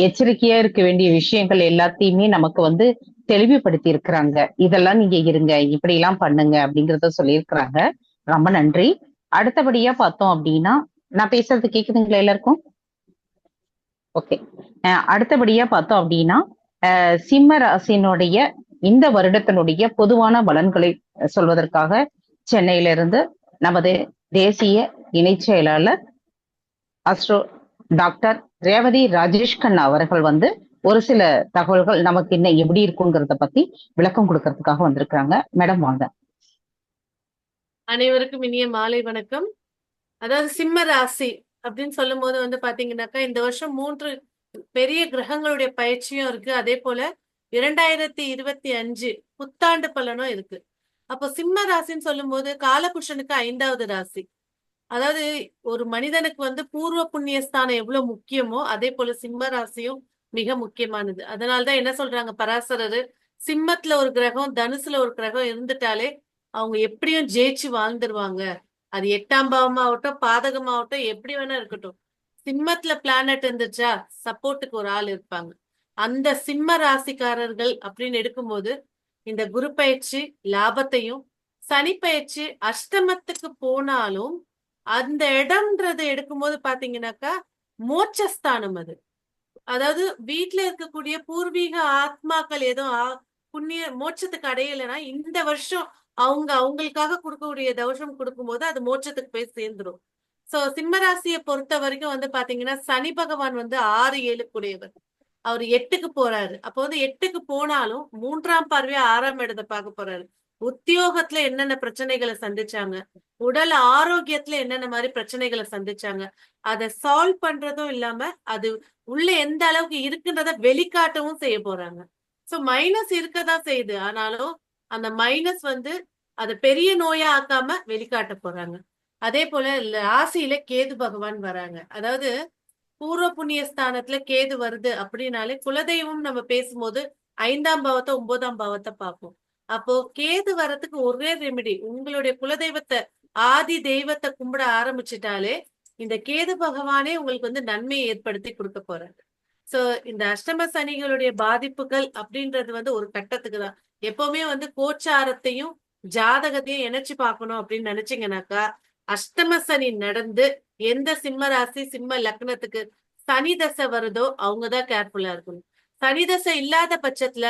எச்சரிக்கையா இருக்க வேண்டிய விஷயங்கள் எல்லாத்தையுமே நமக்கு வந்து தெளிவுபடுத்தி இருக்கிறாங்க. இதெல்லாம் நீங்க இருங்க, இப்படி எல்லாம் பண்ணுங்க அப்படிங்கறத சொல்லியிருக்கிறாங்க. ரொம்ப நன்றி. அடுத்தபடியா பார்த்தோம் அப்படின்னா, நான் பேசுறது கேக்குதுங்களா எல்லாருக்கும்? ஓகே. அடுத்தபடியா பார்த்தோம் அப்படின்னா சிம்ம ராசியினுடைய இந்த வருடத்தினுடைய பொதுவான பலன்களை சொல்வதற்காக சென்னையிலிருந்து நமது தேசிய இணை செயலாளர் அஸ்ட்ரோ டாக்டர் ரேவதி ராஜேஷ் கண்ணா அவர்கள் வந்து ஒரு சில தகவல்கள் நமக்கு என்ன எப்படி இருக்குங்கிறத பத்தி விளக்கம் கொடுக்கறதுக்காக வந்திருக்காங்க. மேடம் வாங்க. அனைவருக்கும் இனிய மாலை வணக்கம். அதாவது சிம்ம ராசி அப்படின்னு சொல்லும் போது வந்து பாத்தீங்கன்னாக்கா இந்த வருஷம் 3 பெரிய கிரகங்களுடைய பயிற்சியும் இருக்கு. அதே போல 2025 புத்தாண்டு பலனும் இருக்கு. அப்போ சிம்ம ராசின்னு சொல்லும் போது காலபுருஷனுக்கு 5வது ராசி. அதாவது ஒரு மனிதனுக்கு வந்து பூர்வ புண்ணியஸ்தானம் எவ்வளவு முக்கியமோ அதே போல சிம்ம ராசியும் மிக முக்கியமானது. அதனாலதான் என்ன சொல்றாங்க பராசரரு, சிம்மத்துல ஒரு கிரகம், தனுசுல ஒரு கிரகம் இருந்துட்டாலே அவங்க எப்படியும் ஜெயிச்சு வாழ்ந்துருவாங்க. அது 8ஆம் பாவமாகட்டும், பாதகமாகட்டும், எப்படி வேணா இருக்கட்டும். சிம்மத்துல பிளானட் இருந்துச்சா சப்போர்ட்டுக்கு ஒரு ஆள் இருப்பாங்க. அந்த சிம்ம ராசிக்காரர்கள் அப்படின்னு எடுக்கும்போது இந்த குரு பயிற்சி லாபத்தையும், சனி பயிற்சி அஷ்டமத்துக்கு போனாலும் அந்த இடம்ன்றது எடுக்கும்போது பாத்தீங்கன்னாக்கா மோட்சஸ்தானம் அது. அதாவது வீட்டுல இருக்கக்கூடிய பூர்வீக ஆத்மாக்கள் எதுவும் புண்ணிய மோட்சத்துக்கு அடையலைன்னா இந்த வருஷம் அவங்களுக்காக கொடுக்கக்கூடிய தோஷம் கொடுக்கும்போது அது மோட்சத்துக்கு போய் சேர்ந்துடும். சோ சிம்மராசியை பொறுத்த வரைக்கும் வந்து பாத்தீங்கன்னா சனி பகவான் வந்து 6, 7 அவர் 8க்கு போறாரு. அப்போ வந்து 8க்கு போனாலும் 3ஆம் பார்வையா 6ஆம் இடத்தை பார்க்க போறாரு. உத்தியோகத்துல என்னென்ன பிரச்சனைகளை சந்திச்சாங்க, உடல் ஆரோக்கியத்துல என்னென்ன மாதிரி பிரச்சனைகளை சந்திச்சாங்க, அதை சால்வ் பண்றதும் இல்லாம அது உள்ள எந்த அளவுக்கு இருக்குன்றத வெளிக்காட்டவும் செய்ய போறாங்க. சோ மைனஸ் இருக்கதான் செய்யுது, ஆனாலும் அந்த மைனஸ் வந்து அதை பெரிய நோயா ஆக்காம வெளிக்காட்ட போறாங்க. அதே போல ராசியில கேது பகவான் வராங்க. அதாவது பூர்வ புண்ணிய ஸ்தானத்துல கேது வருது அப்படின்னாலே குலதெய்வம் நம்ம பேசும்போது 5ஆம் பாவத்தை 9ஆம் பாவத்தை பார்ப்போம். அப்போ கேது வரத்துக்கு ஒரே ரெமிடி, உங்களுடைய குலதெய்வத்தை ஆதி தெய்வத்தை கும்பிட ஆரம்பிச்சுட்டாலே இந்த கேது பகவானே உங்களுக்கு வந்து நன்மையை ஏற்படுத்தி கொடுக்க போறாங்க. சோ இந்த அஷ்டம சனிகளுடைய பாதிப்புகள் அப்படின்றது வந்து ஒரு கட்டத்துக்கு தான். எப்பவுமே வந்து கோச்சாரத்தையும் ஜாதகத்தையும் இணைச்சு பார்க்கணும் அப்படின்னு நினைச்சீங்கன்னாக்கா, அஷ்டம சனி நடந்து எந்த சிம்ம ராசி சிம்ம லக்னத்துக்கு சனி தசை வருதோ அவங்கதான் கேர்ஃபுல்லா இருக்கணும். சனி தசை இல்லாத பட்சத்துல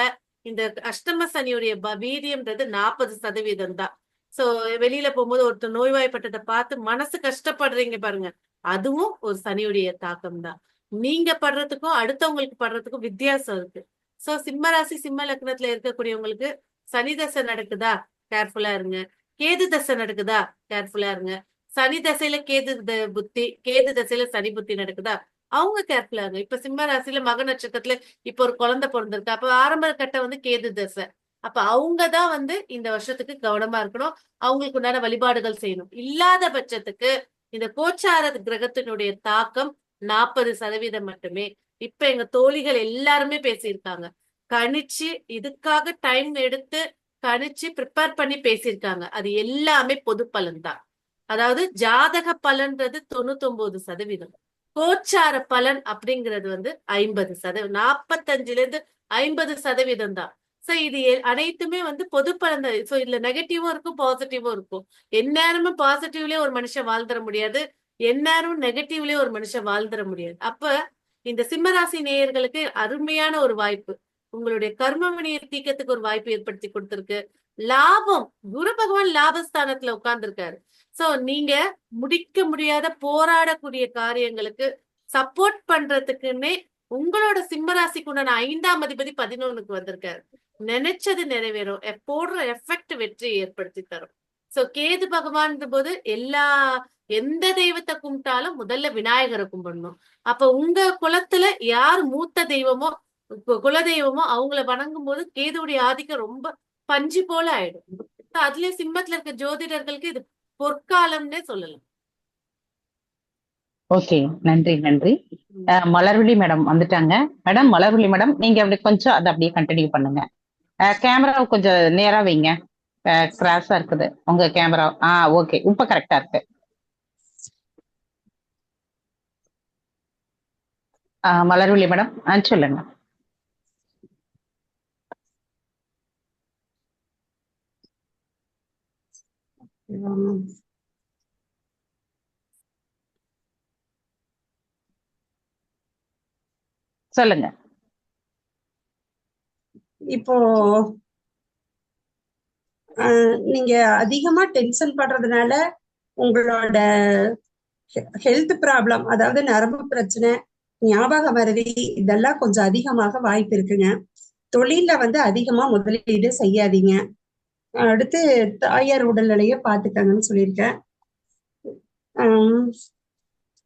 இந்த அஷ்டம சனியுடைய வீரியம்ன்றது 40% தான். சோ வெளியில போகும்போது ஒருத்தர் நோய்வாய்ப்பட்டதை பார்த்து மனசு கஷ்டப்படுறீங்க பாருங்க, அதுவும் ஒரு சனியுடைய தாக்கம் தான். நீங்க படுறதுக்கும் அடுத்தவங்களுக்கு படுறதுக்கும் வித்தியாசம் இருக்கு. சோ சிம்ம ராசி சிம்ம லக்னத்துல இருக்கக்கூடியவங்களுக்கு சனி தசை நடக்குதா கேர்ஃபுல்லா இருங்க, கேது தசை நடக்குதா கேர்ஃபுல்லா இருங்க, சனி தசையில கேது புத்தி, கேது தசையில சனி புத்தி நடக்குதா அவங்க கேர்ஃபுல்லா இருங்க. இப்ப சிம்ம ராசியில மக நட்சத்திரத்துல இப்ப ஒரு குழந்தை பிறந்திருக்கு, அப்ப ஆரம்ப கட்டம் வந்து கேது தசை, அப்ப அவங்கதான் வந்து இந்த வருஷத்துக்கு கவனமா இருக்கணும், அவங்களுக்கு உண்டான வழிபாடுகள் செய்யணும். இல்லாத பட்சத்துக்கு இந்த கோச்சார கிரகத்தினுடைய தாக்கம் 40% மட்டுமே. இப்ப எங்க தோழிகள் எல்லாருமே பேசியிருக்காங்க, கணிச்சு இதுக்காக டைம் எடுத்து கணிச்சு ப்ரிப்பேர் பண்ணி பேசியிருக்காங்க. அது எல்லாமே பொது பலன் தான். அதாவது ஜாதக பலன்றது 99%, கோச்சார பலன் அப்படிங்கிறது வந்து 50%, 45% 50% தான். சோ இது அனைத்துமே வந்து பொது பலன் தான். சோ இதுல நெகட்டிவும் இருக்கும் பாசிட்டிவும் இருக்கும். எந்நேரமும் பாசிட்டிவ்லயே ஒரு மனுஷன் வாழ்ந்துட முடியாது, எந்நேரமும் நெகட்டிவ்லயே ஒரு மனுஷன் வாழ்ந்துட முடியாது. அப்ப இந்த சிம்மராசி நேயர்களுக்கு அருமையான ஒரு வாய்ப்பு, உங்களுடைய கர்மவினையை தீக்கத்துக்கு ஒரு வாய்ப்பு ஏற்படுத்தி கொடுத்திருக்கு. லாபம், குரு பகவான் லாபஸ்தானத்துல உட்கார்ந்துருக்காரு. சோ நீங்க முடிக்க முடியாத போராடக்கூடிய காரியங்களுக்கு சப்போர்ட் பண்றதுக்குன்னே உங்களோட சிம்மராசிக்கு உண்டான 5ஆம் அதிபதி 11க்கு வந்திருக்காரு. நினைச்சது நிறைவேறும், போடுற எஃபெக்ட் வெற்றி ஏற்படுத்தி தரும். சோ கேது பகவான் போது எந்த தெய்வத்தை கும்பிட்டாலும் முதல்ல விநாயகரை கும்பிடணும். அப்ப உங்க குலத்துல யார் மூத்த தெய்வமோ குலதெய்வமோ அவங்கள வணங்கும் போது கேதுவுடைய ஆதிக்கம் ரொம்ப பஞ்சு போல ஆயிடும். அதுலயே சிம்மத்துல இருக்க ஜோதிடர்களுக்கு இது பொற்காலம்னே சொல்லலாம். ஓகே, நன்றி நன்றி. மலர்விழி மேடம் வந்துட்டாங்க. மேடம் மலர்விழி மேடம், நீங்க அப்படி கொஞ்சம் அதை அப்படியே கண்டினியூ பண்ணுங்க. கேமரா கொஞ்சம் நேரா வைங்க, கிராஸா இருக்குது உங்க கேமரா. ஓகே, இப்ப கரெக்டா இருக்கு. மலர்விழி மேடம் சொல்லுங்க. சொல்லுங்க. இப்போ நீங்க அதிகமா டென்ஷன் பண்றதுனால உங்களோட ஹெல்த் ப்ராப்ளம், அதாவது நரம்பு பிரச்சனை, ஞாபக மறதி, இதெல்லாம் கொஞ்சம் அதிகமாக வாய்ப்பு இருக்குங்க. தொழில வந்து அதிகமா முதலீடு செய்யாதீங்க. அடுத்து தாயார் உடல்நிலைய பாத்துக்கங்கன்னு சொல்லியிருக்கேன்.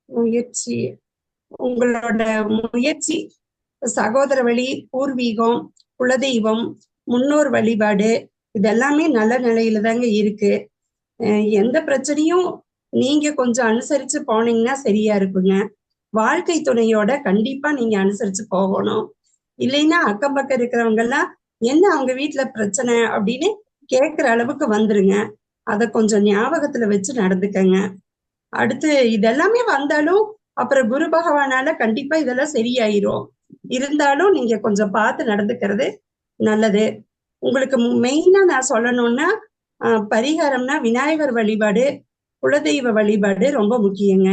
முயற்சி, உங்களோட முயற்சி, சகோதர வழி, பூர்வீகம், குலதெய்வம், முன்னோர் வழிபாடு, இதெல்லாமே நல்ல நிலையில தாங்க இருக்கு. எந்த பிரச்சனையும் நீங்க கொஞ்சம் அனுசரிச்சு போனீங்கன்னா சரியா இருக்குங்க. வாழ்க்கை துணையோட கண்டிப்பா நீங்க அனுசரிச்சு போகணும். இல்லைன்னா அக்கம் பக்கம் இருக்கிறவங்க எல்லாம் என்ன அவங்க வீட்டுல பிரச்சனை அப்படின்னு கேட்கிற அளவுக்கு வந்துருங்க. அத கொஞ்சம் ஞாபகத்துல வச்சு நடந்துக்கங்க. அடுத்து இதெல்லாமே வந்தாலும் அப்புறம் குரு பகவானால கண்டிப்பா இதெல்லாம் சரியாயிரும். இருந்தாலும் நீங்க கொஞ்சம் பார்த்து நடந்துக்கிறது நல்லது. உங்களுக்கு மெயினா நான் சொல்லணும்னா பரிகாரம்னா விநாயகர் வழிபாடு, குலதெய்வ வழிபாடு ரொம்ப முக்கியங்க.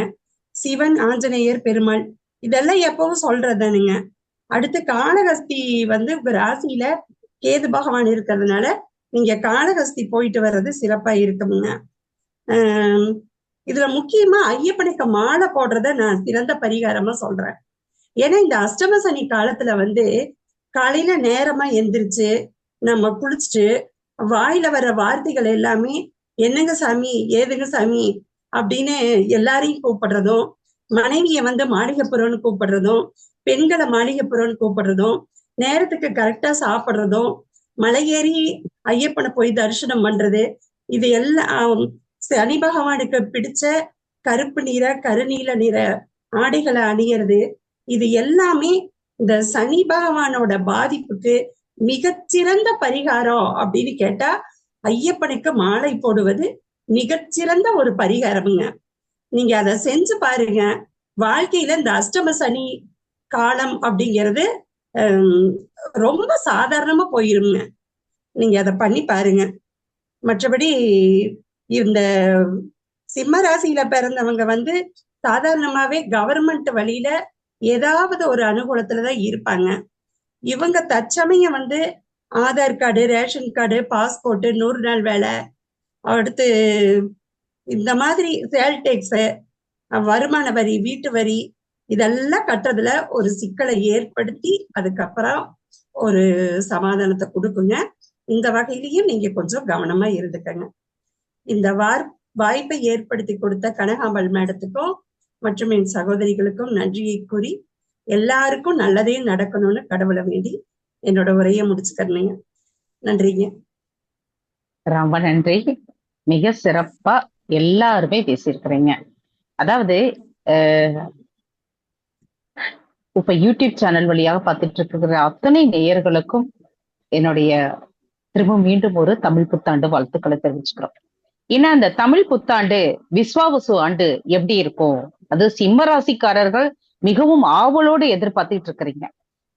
சிவன், ஆஞ்சநேயர், பெருமாள், இதெல்லாம் எப்பவும் சொல்றதானுங்க. அடுத்து காளஹஸ்தி வந்து ராசியில கேது பகவான் இருக்கிறதுனால நீங்க காளஹஸ்தி போயிட்டு வர்றது சிறப்பா இருக்குங்க. இதுல முக்கியமா ஐயப்பனுக்கு மாலை போடுறத நான் சிறந்த பரிகாரமா சொல்றேன். ஏன்னா இந்த அஷ்டம சனி காலத்துல வந்து காலையில நேரமா எந்திரிச்சு நம்ம குளிச்சுட்டு வாயில வர வார்த்தைகள் எல்லாமே என்னங்க சாமி, ஏதுங்க சாமி அப்படின்னு எல்லாரையும் கூப்பிடுறதும், மனைவிய வந்து மாளிகைப்புறம்னு கூப்பிடுறதும், பெண்களை மாளிகைப்புறம்னு கூப்பிடுறதும், நேரத்துக்கு கரெக்டா சாப்பிடுறதும், மலையேறி ஐயப்பனை போய் தரிசனம் பண்றது, இது எல்லாம் சனி பகவானுக்கு பிடிச்ச கருப்பு நிற கருநீல நிற ஆடைகளை அணியறது, இது எல்லாமே இந்த சனி பகவானோட பாதிப்புக்கு மிகச்சிறந்த பரிகாரம் அப்படின்னு கேட்டா ஐயப்பனுக்கு மாலை போடுவது மிகச்சிறந்த ஒரு பரிகாரமுங்க. நீங்க அதை செஞ்சு பாருங்க. வாழ்க்கையில இந்த அஷ்டம சனி காலம் அப்படிங்கிறது ரொம்ப சாதாரணமா போயிருங்க. நீங்க அதை பண்ணி பாருங்க. மற்றபடி இந்த சிம்ம ராசியில பிறந்தவங்க வந்து சாதாரணமாவே கவர்மெண்ட் வழியில ஏதாவது ஒரு அனுகூலத்துலதான் இருப்பாங்க. இவங்க தற்சமயம் வந்து Aadhaar card, ration card, passport, 100 நாள் வேலை, அடுத்து இந்த மாதிரி சேல் டேக்ஸ், வருமான வரி, வீட்டு வரி, இதெல்லாம் கட்டுறதுல ஒரு சிக்கலை ஏற்படுத்தி அதுக்கப்புறம் ஒரு சமாதானத்தை கொடுக்குங்க. இந்த வகையிலையும் நீங்க கொஞ்சம் கவனமா இருந்துக்கங்க. இந்த வாய்ப்பை ஏற்படுத்தி கொடுத்த கனகாம்பல் மேடத்துக்கும் மற்றும் என் சகோதரிகளுக்கும் நன்றியை கூறி எல்லாருக்கும் நல்லதே நடக்கணும்னு கடவுளை வேண்டி என்னோட உரையை முடிச்சுக்கிறேங்க. நன்றிங்க. ரொம்ப நன்றி. மிக சிறப்பா எல்லாருமே பேசியிருக்கிறீங்க. அதாவது இப்ப யூடியூப் சேனல் வழியாக பார்த்துட்டு இருக்கிற அத்தனை நேயர்களுக்கும் என்னுடைய திரும்ப மீண்டும் ஒரு தமிழ் புத்தாண்டு வாழ்த்துக்களை தெரிவிச்சுக்கிறோம். ஏன்னா அந்த தமிழ் புத்தாண்டு விஸ்வாவசு ஆண்டு எப்படி இருக்கும், அது சிம்ம ராசிக்காரர்கள் மிகவும் ஆவலோடு எதிர்பார்த்துட்டு இருக்கிறீங்க.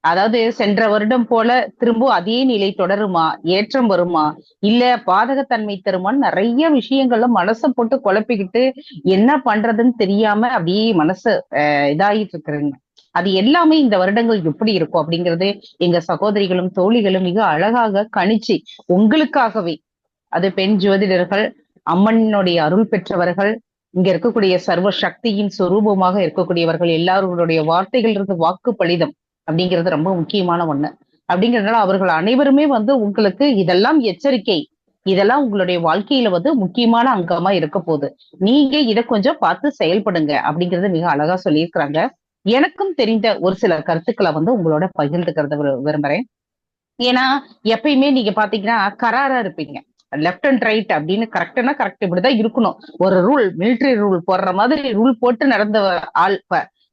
அதாவது சென்ற வருடம் போல திரும்ப அதே நிலை தொடருமா, ஏற்றம் வருமா, இல்ல பாதகத்தன்மை தருமான்னு நிறைய விஷயங்கள்ல மனசை போட்டு குழப்பிக்கிட்டு என்ன பண்றதுன்னு தெரியாம அப்படியே மனசு இதாயிட்டு இருக்கிறீங்க. அது எல்லாமே இந்த வருடங்கள் எப்படி இருக்கும் அப்படிங்கிறது எங்க சகோதரிகளும் தோழிகளும் மிக அழகாக கணிச்சு உங்களுக்காகவே, அது பெண் ஜோதிடர்கள், அம்மனுடைய அருள் பெற்றவர்கள், இங்க இருக்கக்கூடிய சர்வ சக்தியின் சொரூபமாக இருக்கக்கூடியவர்கள் எல்லாருடைய வார்த்தைகள் இருந்து வாக்கு பலிதம் அப்படிங்கிறது ரொம்ப முக்கியமான ஒண்ணு. அப்படிங்கிறதுனால அவர்கள் அனைவருமே வந்து உங்களுக்கு இதெல்லாம் எச்சரிக்கை, இதெல்லாம் உங்களுடைய வாழ்க்கையில வந்து முக்கியமான அங்கமா இருக்க போகுது, நீங்க இதை கொஞ்சம் பார்த்து செயல்படுங்க அப்படிங்கறது மிக அழகா சொல்லியிருக்கிறாங்க. எனக்கும் தெரிந்த ஒரு சில கருத்துக்களை வந்து உங்களோட பகிர்ந்துக்கிறத விரும்புறேன். ஏன்னா எப்பயுமே நீங்க பாத்தீங்கன்னா கராரா இருப்பீங்க, லெப்ட் அண்ட் ரைட் அப்படின்னு கரெக்ட்னா கரெக்ட், இப்படிதான் இருக்கணும், ஒரு ரூல், மிலிட்டரி ரூல் போடுற மாதிரி ரூல் போட்டு நடந்த ஆள்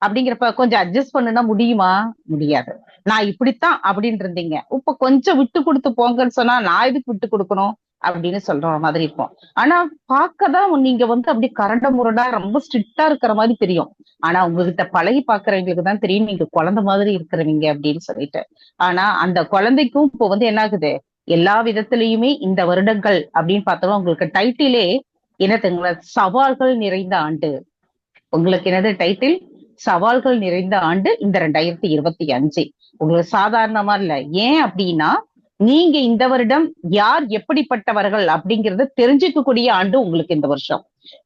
அப்படிங்கிறப்ப கொஞ்சம் அட்ஜஸ்ட் பண்ணுனா முடியுமா? முடியாது. நான் இப்படித்தான் அப்படின்னு இருந்தீங்க, இப்ப கொஞ்சம் விட்டு கொடுத்து போங்கன்னு சொன்னா நான் எதுக்கு விட்டு கொடுக்கணும் அப்படின்னு சொல்ற மாதிரி இருக்கும். ஆனா பார்க்கதான் நீங்க வந்து அப்படி கரண்ட முரடா ரொம்ப ஸ்ட்ரிக்டா இருக்கிற மாதிரி தெரியும். ஆனா உங்ககிட்ட பழகி பாக்குறவங்களுக்கு தான் தெரியும் நீங்க குழந்தை மாதிரி இருக்கிறவங்க அப்படின்னு சொல்லிட்டு. ஆனா அந்த குழந்தைக்கும் இப்போ வந்து என்ன ஆகுது, எல்லா விதத்திலயுமே இந்த வருடங்கள் அப்படின்னு பார்த்தோம்னா உங்களுக்கு டைட்டிலே என்னதுங்களா, சவால்கள் நிறைந்த ஆண்டு. உங்களுக்கு என்னது டைட்டில்? சவால்கள் நிறைந்த ஆண்டு இந்த 2025. உங்களுக்கு சாதாரணமா இல்ல. ஏன் அப்படின்னா நீங்க இந்த வருடம் யார் எப்படிப்பட்டவர்கள் அப்படிங்கறத தெரிஞ்சுக்கக்கூடிய ஆண்டு உங்களுக்கு இந்த வருஷம்.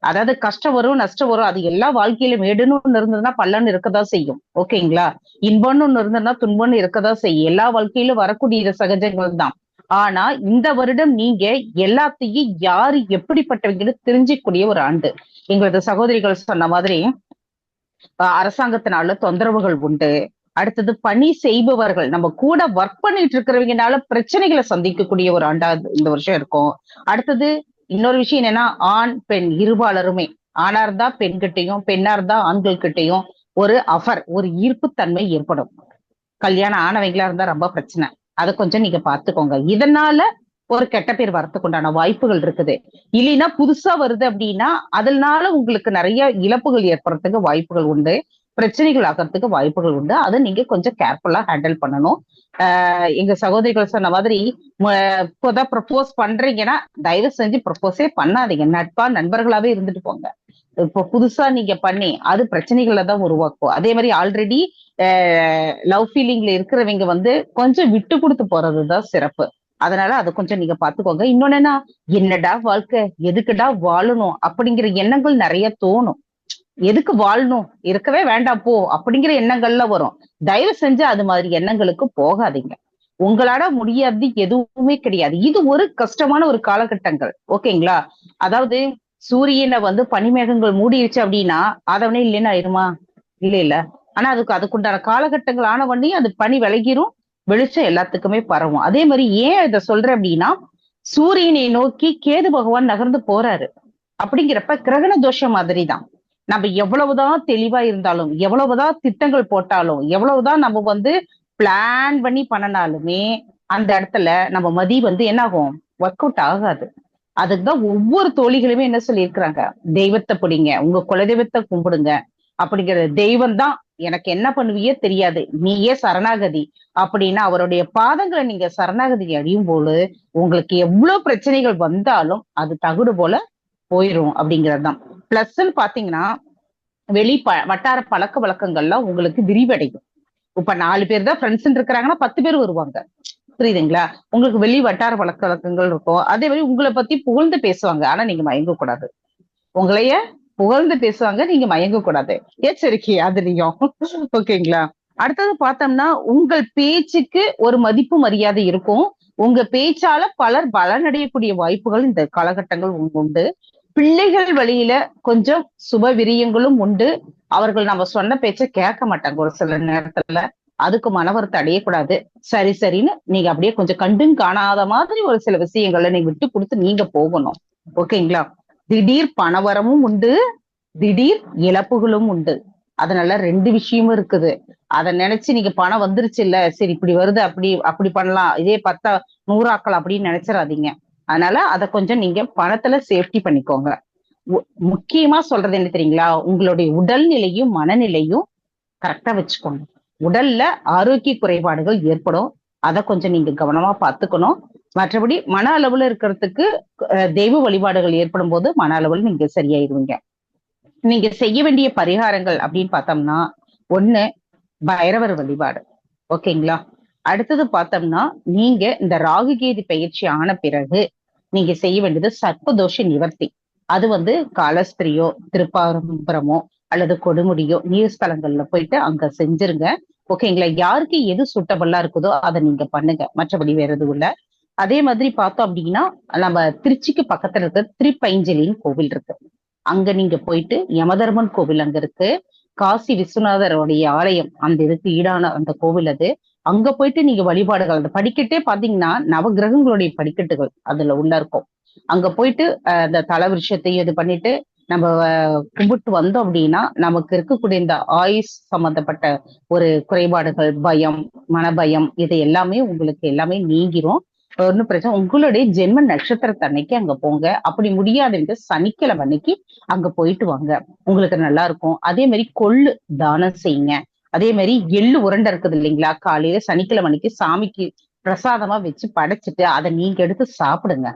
அதாவது கஷ்டம் வரும், நஷ்டம் வரும், அது எல்லா வாழ்க்கையிலும் மேடுன்னு இருந்ததுன்னா பல்லன்னு இருக்கதான் செய்யும். ஓகேங்களா? இன்பம்னு ஒண்ணு இருந்ததுன்னா துன்பம்னு இருக்கதான் செய்யும். எல்லா வாழ்க்கையிலும் வரக்கூடிய சகஜங்கள் தான். ஆனா இந்த வருடம் நீங்க எல்லாத்தையும் யாரு எப்படிப்பட்டவங்கன்னு தெரிஞ்சிக்கக்கூடிய ஒரு ஆண்டு. எங்களது சகோதரிகள் சொன்ன மாதிரி அரசாங்கத்தினால தொந்தரவுகள் உண்டு. அடுத்தது பணி செய்பவர்கள், நம்ம கூட ஒர்க் பண்ணிட்டு இருக்கிறவங்கனால பிரச்சனைகளை சந்திக்கக்கூடிய ஒரு ஆண்டா இந்த வருஷம் இருக்கும். அடுத்தது இன்னொரு விஷயம் என்னன்னா, ஆண் பெண் இருபாலருமே, ஆணா இருந்தா பெண்கிட்டையும் பெண்ணா இருந்தா ஆண்கள் கிட்டையும் ஒரு ஒரு ஈர்ப்புத்தன்மை ஏற்படும். கல்யாணம் ஆனவங்களா இருந்தா ரொம்ப பிரச்சனை, அதை கொஞ்சம் நீங்க பாத்துக்கோங்க. இதனால ஒரு கெட்ட பேர் வரத்துக்கு உண்டான வாய்ப்புகள் இருக்குது. இல்லைன்னா புதுசா வருது அப்படின்னா அதனால உங்களுக்கு நிறைய இழப்புகள் ஏற்படுறதுக்கு வாய்ப்புகள் உண்டு, பிரச்சனைகள் ஆகிறதுக்கு வாய்ப்புகள் உண்டு. அதை நீங்க கொஞ்சம் கேர்ஃபுல்லா ஹேண்டில் பண்ணணும். எங்க சகோதரிகள் சொன்ன மாதிரி இப்போதான் ப்ரப்போஸ் பண்றீங்கன்னா தயவு செஞ்சு ப்ரப்போஸே பண்ணாதீங்க, நட்பா நண்பர்களாவே இருந்துட்டு போங்க. இப்போ புதுசா நீங்க பண்ணி அது பிரச்சனைகளை தான் உருவாக்கும். அதே மாதிரி ஆல்ரெடி லவ் ஃபீலிங்ல இருக்கிறவங்க வந்து கொஞ்சம் விட்டு கொடுத்து போறதுதான் சிறப்பு. அதனால அதை கொஞ்சம் நீங்க பாத்துக்கோங்க. இன்னொன்னு, என்னடா வாழ்க்கை, எதுக்குடா வாழணும் அப்படிங்கிற எண்ணங்கள் நிறைய தோணும். எதுக்கு வாழணும், இருக்கவே வேண்டாம் போ அப்படிங்கிற எண்ணங்கள்ல வரும். தயவு செஞ்சு அது மாதிரி எண்ணங்களுக்கு போகாதீங்க. உங்களால முடியாது எதுவுமே கிடையாது. இது ஒரு கஷ்டமான ஒரு காலகட்டங்கள். ஓகேங்களா? அதாவது சூரியனை வந்து பனிமேகங்கள் மூடிடுச்சு அப்படின்னா அதவனே இல்லைன்னு ஆயிருமா? இல்ல இல்ல. ஆனா அதுக்குண்டான காலகட்டங்கள் ஆன உடனே அது பனி விலகிரும், வெளிச்சம் எல்லாத்துக்குமே பரவும். அதே மாதிரி ஏன் இதை சொல்றேன் அப்படின்னா, சூரியனை நோக்கி கேது பகவான் நகர்ந்து போறாரு. அப்படிங்கிறப்ப கிரகண தோஷம் மாதிரிதான். நம்ம எவ்வளவுதான் தெளிவா இருந்தாலும், எவ்வளவுதான் திட்டங்கள் போட்டாலும், எவ்வளவுதான் நம்ம வந்து பிளான் பண்ணி பண்ணனாலுமே அந்த இடத்துல நம்ம மதி வந்து என்ன ஆகும்? ஒர்க் அவுட் ஆகாது. அதுக்குதான் ஒவ்வொரு தோழிகளுமே என்ன சொல்லியிருக்கிறாங்க, தெய்வத்தை பிடிங்க, உங்க குலதெய்வத்தை கும்பிடுங்க. அப்படிங்கிற தெய்வம் தான் எனக்கு என்ன பண்ணுவியே தெரியாது, நீயே சரணாகதி அப்படின்னா அவருடைய பாதங்களை நீங்க சரணாகதி அடையும் போது உங்களுக்கு எவ்வளவு பிரச்சனைகள் வந்தாலும் அது தகுடு போல போயிரும் அப்படிங்கறதுதான். பிளஸ்ன்னு பாத்தீங்கன்னா வட்டார பழக்க வழக்கங்கள்லாம் உங்களுக்கு விரிவடையும். இப்ப 4 பேர் தான் ஃப்ரெண்ட்ஸ் இருக்கிறாங்கன்னா 10 பேர் வருவாங்க. புரியுதுங்களா? உங்களுக்கு வெளி வட்டார பழக்க வழக்கங்கள் இருக்கும். அதே மாதிரி உங்களை பத்தி புகழ்ந்து பேசுவாங்க. ஆனா நீங்க மயங்க கூடாது. உங்களைய புகழ்ந்து பேசுவாங்க, நீங்க மயங்க கூடாது. எச்சரிக்கை அதுலயும். ஓகேங்களா? அடுத்தது பார்த்தோம்னா உங்கள் பேச்சுக்கு ஒரு மதிப்பு மரியாதை இருக்கும். உங்க பேச்சால பலர் பலனடையக்கூடிய வாய்ப்புகள் இந்த காலகட்டங்கள் உண்டு. பிள்ளைகள் வழியில கொஞ்சம் சுப விரியங்களும் உண்டு. அவர்கள் நம்ம சொன்ன பேச்ச கேட்க மாட்டாங்க ஒரு சில நேரத்துல. அதுக்கு மனவருத்தம் அடையக்கூடாது. சரி சரின்னு நீங்க அப்படியே கொஞ்சம் கண்டும் காணாத மாதிரி ஒரு சில விஷயங்களை நீங்க விட்டு கொடுத்து நீங்க போகணும். ஓகேங்களா? திடீர் பணவரமும் உண்டு, திடீர் இழப்புகளும் உண்டு. அதனால 2 விஷயமும் இருக்குது. அதை நினைச்சு நீங்க பணம் வந்துருச்சு இல்ல, சரி இப்படி வருது அப்படி பண்ணலாம், இதே 10 100 ஆக்கலாம் அப்படின்னு நினைச்சிடாதீங்க. அதனால அதை கொஞ்சம் நீங்க பணத்துல சேஃப்டி பண்ணிக்கோங்க. முக்கியமா சொல்றது என்ன தெரியுங்களா? உங்களுடைய உடல்நிலையும் மனநிலையும் கரெக்டா வச்சுக்கோங்க. உடல்ல ஆரோக்கிய குறைபாடுகள் ஏற்படும். அதை கொஞ்சம் நீங்க கவனமா பார்த்துக்கணும். மற்றபடி மன அளவுல இருக்கிறதுக்கு தெய்வ வழிபாடுகள் ஏற்படும் போது மன அளவுல நீங்க சரியாயிருவீங்க. நீங்க செய்ய வேண்டிய பரிகாரங்கள் அப்படின்னு பார்த்தோம்னா, 1 பைரவர் வழிபாடு. ஓகேங்களா? அடுத்தது பார்த்தோம்னா நீங்க இந்த ராகு கேது பயிற்சி ஆன பிறகு நீங்க செய்ய வேண்டியது சர்ப்பதோஷ நிவர்த்தி. அது வந்து காலஸ்திரியோ திருப்பாரம்பரமோ அல்லது கொடுமுடியோ நீர்ஸ்தலங்கள்ல போயிட்டு அங்க செஞ்சிருங்க. ஓகேங்களா? யாருக்கு எது சூட்டபிளா இருக்குதோ அதை நீங்க பண்ணுங்க. மற்றபடி வேற எதுவும் இல்ல. அதே மாதிரி பார்த்தோம் அப்படின்னா நம்ம திருச்சிக்கு பக்கத்துல இருக்க திருப்பைஞ்சலின்னு கோவில் இருக்கு. அங்க நீங்க போயிட்டு யமதர்மன் கோவில் அங்க இருக்கு. காசி விஸ்வநாதருடைய ஆலயம் அந்த இதுக்கு ஈடான அந்த கோவில் அது. அங்க போயிட்டு நீங்க வழிபாடுகள் அந்த படிக்கட்டே பாத்தீங்கன்னா நவகிரகங்களுடைய படிக்கட்டுகள் அதுல உள்ள இருக்கும். அங்க போயிட்டு அந்த தல விருஷத்தையும் இது பண்ணிட்டு நம்ம கும்பிட்டு வந்தோம் அப்படின்னா நமக்கு இருக்கக்கூடிய இந்த ஆயுஸ் சம்பந்தப்பட்ட ஒரு குறைபாடுகள், பயம், மனபயம், இது எல்லாமே உங்களுக்கு எல்லாமே நீங்கிரும். ஒன்னும் பிரச்சனை. உங்களுடைய ஜென்ம நட்சத்திரத்தை அன்னைக்கு அங்க போங்க. அப்படி முடியாதுன்னு சனிக்கிழமை அன்னைக்கு அங்க போயிட்டு வாங்க, உங்களுக்கு நல்லா இருக்கும். அதே மாதிரி கொள்ளு தானம் செய்யுங்க. அதே மாதிரி எள்ளு உருண்டை இருக்குது இல்லைங்களா? காலையில சனிக்கிழமை அன்னைக்கு சாமிக்கு பிரசாதமா வச்சு படைச்சிட்டு அதை நீங்க எடுத்து சாப்பிடுங்க.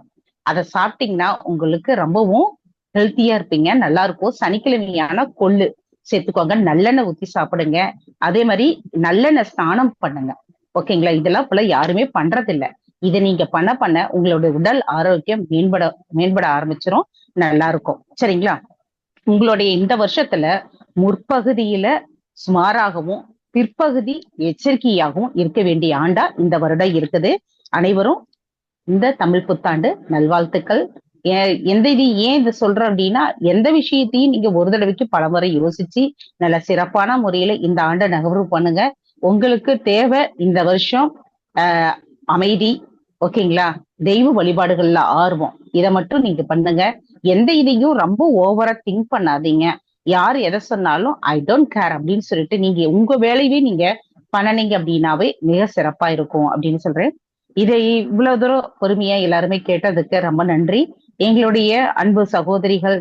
அதை சாப்பிட்டீங்கன்னா உங்களுக்கு ரொம்பவும் ஹெல்த்தியா இருப்பீங்க, நல்லா இருக்கும். சனிக்கிழமையான கொள்ளு சேர்த்துக்கோங்க. நல்லெண்ணெய் ஊத்தி சாப்பிடுங்க. அதே மாதிரி நல்லெண்ணெய் ஸ்நானம் பண்ணுங்க. ஓகேங்களா? இதெல்லாம் இப்ப யாருமே பண்றது இல்ல. இதை நீங்க பண்ண உங்களுடைய உடல் ஆரோக்கியம் மேம்பட ஆரம்பிச்சிரும். நல்லா இருக்கும். சரிங்களா? உங்களுடைய இந்த வருஷத்துல முற்பகுதியில சுமாராகவும் பிற்பகுதி எச்சரிக்கையாகவும் இருக்க வேண்டிய ஆண்டா இந்த வருடம் இருக்குது. அனைவரும் இந்த தமிழ் புத்தாண்டு நல்வாழ்த்துக்கள். எந்த இது ஏன் இதை சொல்றோம் அப்படின்னா, எந்த விஷயத்தையும் நீங்க ஒரு தடவைக்கு பலமுறை யோசிச்சு நல்ல சிறப்பான முறையில இந்த ஆண்டை நகர்வு பண்ணுங்க. உங்களுக்கு தேவை இந்த வருஷம் அமைதி. ஓகேங்களா? தெய்வ வழிபாடுகள்ல ஆர்வம், இதை மட்டும் நீங்க பண்ணுங்க. எந்த இதையும் ரொம்ப ஓவரா திங்க் பண்ணாதீங்க. யார் எதை சொன்னாலும் ஐ டோன்ட் கேர் அப்படின்னு சொல்லிட்டு நீங்க உங்க வேலையே நீங்க பண்ணனீங்க அப்படின்னாவே மிக சிறப்பா இருக்கும் அப்படின்னு சொல்றேன். இதை இவ்வளவு தூரம் பொறுமையா எல்லாருமே கேட்டதுக்கு ரொம்ப நன்றி. எங்களுடைய அன்பு சகோதரிகள்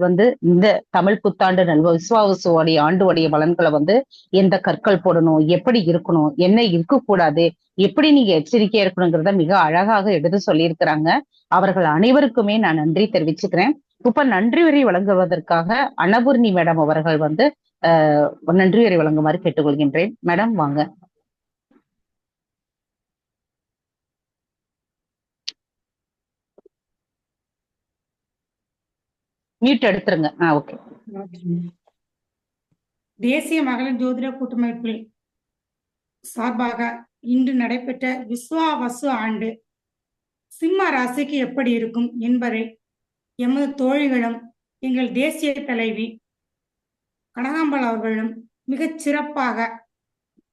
இந்த தமிழ் புத்தாண்டு விசுவாசுடைய ஆண்டுடைய பலன்களை எந்த கற்கள் போடணும், எப்படி இருக்கணும், என்ன இருக்கக்கூடாது, எப்படி நீங்க எச்சரிக்கையா இருக்கணுங்கிறத மிக அழகாக எடுத்து சொல்லியிருக்கிறாங்க. அவர்கள் அனைவருக்குமே நான் நன்றி தெரிவிச்சுக்கிறேன். இப்ப நன்றி உரை வழங்குவதற்காக அன்னபூர்ணி மேடம் அவர்கள் நன்றி உரை வழங்குமாறு கேட்டுக்கொள்கின்றேன். மேடம் வாங்க. மியூட் எடுத்துருங்க. ஓகே. தேசிய மகளிர் ஜோதிட கூட்டமைப்பில் சார்பாக இன்று நடைபெற்ற விஸ்வாவசு ஆண்டு சிம்ம ராசிக்கு எப்படி இருக்கும் என்பதை எமது தோழிகளும் எங்கள் தேசிய தலைவி கனகாம்பல் அவர்களும் மிகச் சிறப்பாக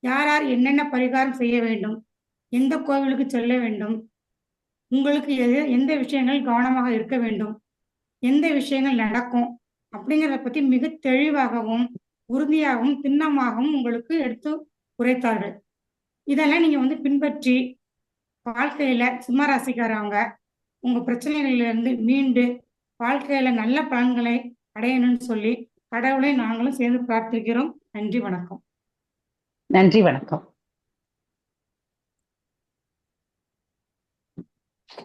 யார் யார் என்னென்ன பரிகாரம் செய்ய வேண்டும், எந்த கோவிலுக்கு செல்ல வேண்டும், உங்களுக்கு எந்த விஷயங்கள் கவனமாக இருக்க வேண்டும், எந்த விஷயங்கள் நடக்கும் அப்படிங்கிறத பத்தி மிக தெளிவாகவும் உறுதியாகவும் திண்ணமாகவும் உங்களுக்கு எடுத்து உரைத்தார்கள். இதெல்லாம் நீங்க பின்பற்றி வாழ்க்கையில சிம்மராசிக்காரவங்க உங்க பிரச்சனைகள்ல இருந்து மீண்டு வாழ்க்கையில நல்ல பலன்களை அடையணும்னு சொல்லி கடவுளை நாங்களும் சேர்ந்து பிரார்த்திக்கிறோம். நன்றி, வணக்கம். நன்றி, வணக்கம்.